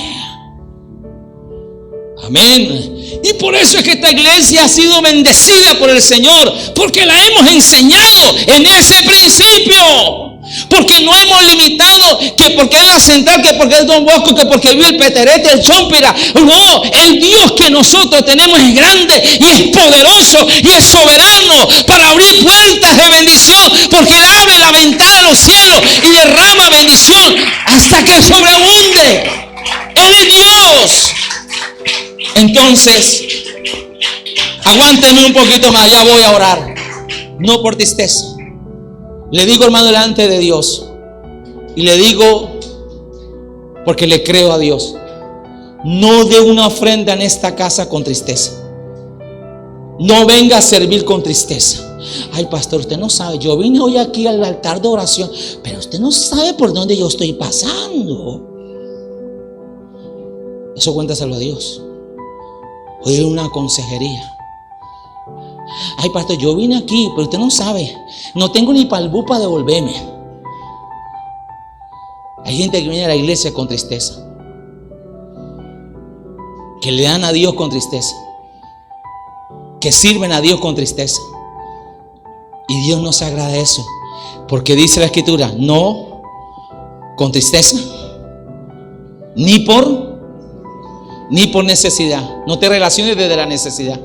Speaker 1: Amén. Y por eso es que esta iglesia ha sido bendecida por el Señor, porque la hemos enseñado en ese principio. Porque no hemos limitado que porque es la central, que porque es Don Bosco, que porque vive el Peterete, el Chompira. No, el Dios que nosotros tenemos es grande y es poderoso y es soberano para abrir puertas de bendición, porque Él abre la ventana de los cielos y derrama bendición hasta que sobreabunde. Él es Dios. Entonces, aguánteme un poquito más, ya voy a orar. No por tristeza. Le digo, hermano, delante de Dios, y le digo porque le creo a Dios, no dé una ofrenda en esta casa con tristeza. No venga a servir con tristeza. Ay, pastor, usted no sabe, yo vine hoy aquí al altar de oración, pero usted no sabe por dónde yo estoy pasando. Eso cuéntaselo a Dios. Hoy es una consejería. Ay, pastor, yo vine aquí, pero usted no sabe, no tengo ni para el bus para devolverme. Hay gente que viene a la iglesia con tristeza, que le dan a Dios con tristeza, que sirven a Dios con tristeza. Y Dios no se agrada de eso, porque dice la Escritura: no con tristeza, ni por necesidad. No te relaciones desde la necesidad.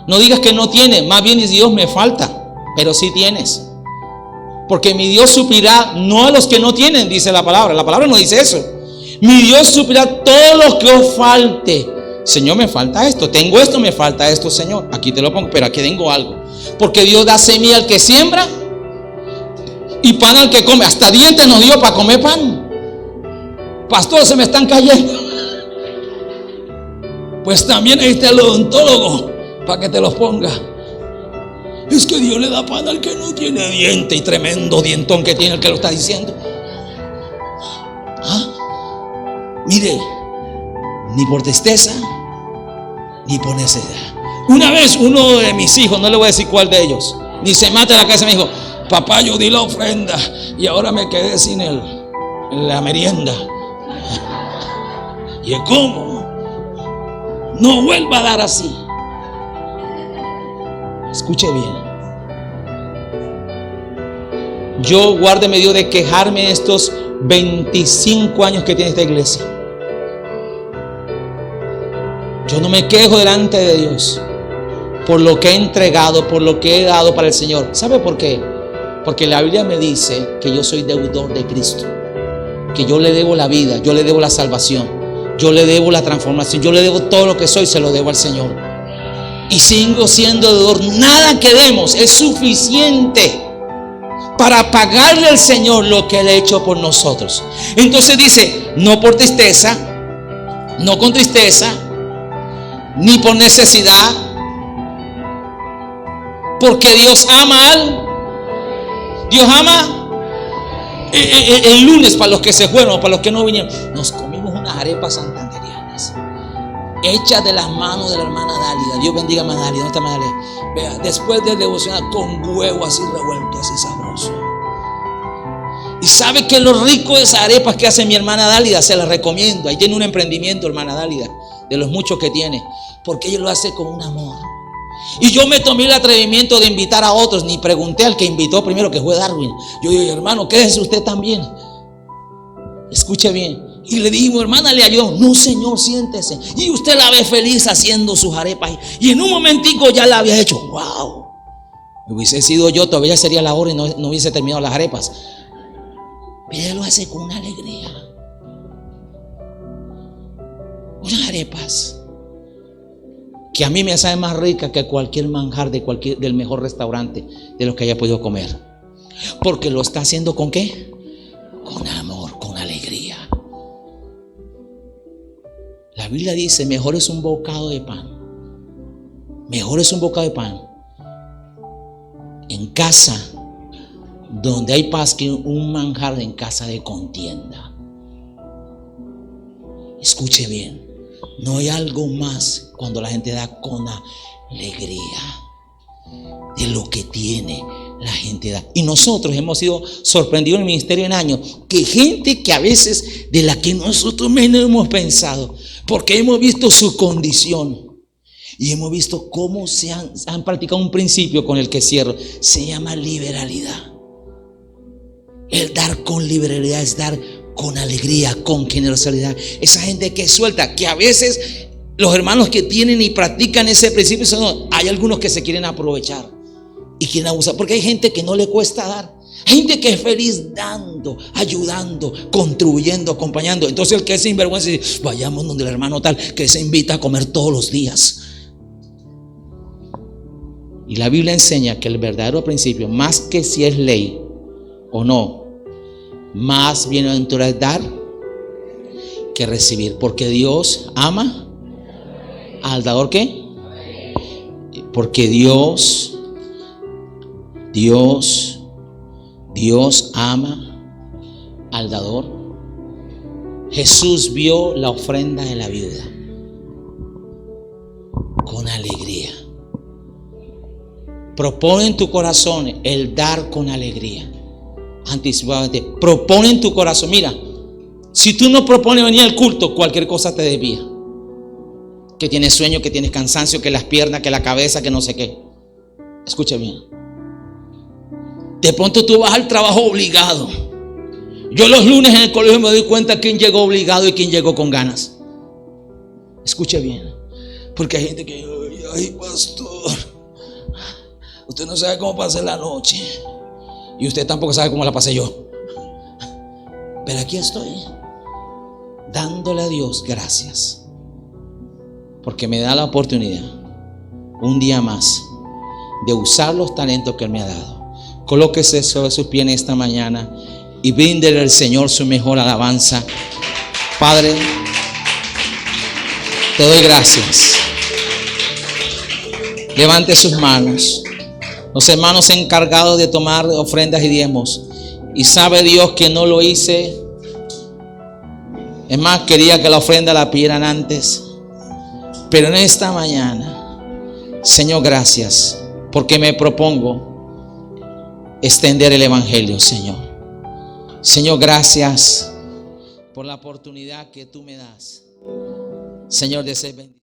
Speaker 1: No digas que no tienes, más bien Dios me falta, pero sí tienes. Porque mi Dios suplirá no a los que no tienen, dice la palabra. La palabra no dice eso. Mi Dios suplirá todo lo que os falte. Señor, me falta esto, tengo esto, me falta esto, Señor. Aquí te lo pongo, pero aquí tengo algo. Porque Dios da semilla al que siembra y pan al que come. Hasta dientes nos dio para comer pan. Pastor, se me están cayendo. Pues también ahí está el odontólogo para que te los ponga. Es que Dios le da pan al que no tiene diente, y tremendo dientón que tiene el que lo está diciendo. Mire, ni por tristeza ni por necesidad. Una vez uno de mis hijos, no le voy a decir cuál de ellos, ni se mata en la cabeza, me dijo: papá, yo di la ofrenda y ahora me quedé sin la merienda. ¿Y cómo? No vuelva a dar así. Escuche bien. Yo, guárdeme Dios de quejarme estos 25 años que tiene esta iglesia. Yo no me quejo delante de Dios por lo que he entregado, por lo que he dado para el Señor. ¿Sabe por qué? Porque la Biblia me dice que yo soy deudor de Cristo, que yo le debo la vida, yo le debo la salvación, yo le debo la transformación, yo le debo todo lo que soy, se lo debo al Señor. Y sigo siendo deudor. Nada que demos es suficiente para pagarle al Señor lo que Él ha hecho por nosotros. Entonces dice: no por tristeza, no con tristeza, ni por necesidad, porque Dios ama Dios ama. El lunes, para los que se fueron o para los que no vinieron, nos comimos unas arepas santanderianas hechas de las manos de la hermana Dálida. Dios bendiga a hermana Dálida. ¿Dónde está hermana Dálida? Vea, después del devocional, con huevo así revuelto, así sabroso. Y sabe que lo rico de esas arepas que hace mi hermana Dálida, se las recomiendo. Ahí tiene un emprendimiento, hermana Dálida, de los muchos que tiene, porque ella lo hace con un amor. Y yo me tomé el atrevimiento de invitar a otros. Ni pregunté al que invitó primero, que fue Darwin. Yo digo: hermano, quédese usted también. Escuche bien. Y le digo: hermana, le ayudó. No, señor, siéntese. Y usted la ve feliz haciendo sus arepas. Y en un momentico ya la había hecho. Wow. Hubiese sido yo, todavía sería la hora y no hubiese terminado las arepas. Pero ella lo hace con una alegría. Unas arepas que a mí me sabe más rica que cualquier manjar del mejor restaurante de los que haya podido comer. Porque lo está haciendo ¿con qué? Con amor, con alegría. La Biblia dice: mejor es un bocado de pan. Mejor es un bocado de pan en casa donde hay paz que un manjar en casa de contienda. Escuche bien. No hay algo más cuando la gente da con alegría de lo que tiene. La gente da. Y nosotros hemos sido sorprendidos en el ministerio en años, que gente que a veces de la que nosotros menos hemos pensado, porque hemos visto su condición y hemos visto cómo se han practicado un principio con el que cierro. Se llama liberalidad. El dar con liberalidad es dar con alegría, con generosidad. Esa gente que suelta, que a veces los hermanos que tienen y practican ese principio, hay algunos que se quieren aprovechar y quieren abusar, porque hay gente que no le cuesta dar. Hay gente que es feliz dando, ayudando, contribuyendo, acompañando. Entonces el que es sinvergüenza dice: vayamos donde el hermano tal, que se invita a comer todos los días. Y la Biblia enseña que el verdadero principio, más que si es ley o no, más bienaventurado es dar que recibir, porque Dios ama al dador. ¿Qué? Porque Dios ama al dador. Jesús vio la ofrenda de la viuda con alegría. Propone en tu corazón el dar con alegría. Anticipadamente, propone en tu corazón. Mira, si tú no propones venir al culto, cualquier cosa te desvía. Que tienes sueño, que tienes cansancio, que las piernas, que la cabeza, que no sé qué. Escucha bien. De pronto tú vas al trabajo obligado. Yo los lunes en el colegio me doy cuenta quién llegó obligado y quién llegó con ganas. Escuche bien. Porque hay gente que, ay, pastor, usted no sabe cómo pasé la noche. Y usted tampoco sabe cómo la pasé yo. Pero aquí estoy, dándole a Dios gracias. Porque me da la oportunidad, un día más, de usar los talentos que Él me ha dado. Colóquese sobre sus pies esta mañana y bríndele al Señor su mejor alabanza. Padre, te doy gracias. Levante sus manos. Los hermanos encargados de tomar ofrendas y diezmos. Y sabe Dios que no lo hice. Es más, quería que la ofrenda la pidieran antes. Pero en esta mañana, Señor, gracias. Porque me propongo extender el evangelio, Señor. Señor, gracias por la oportunidad que tú me das, Señor, de ser bendito.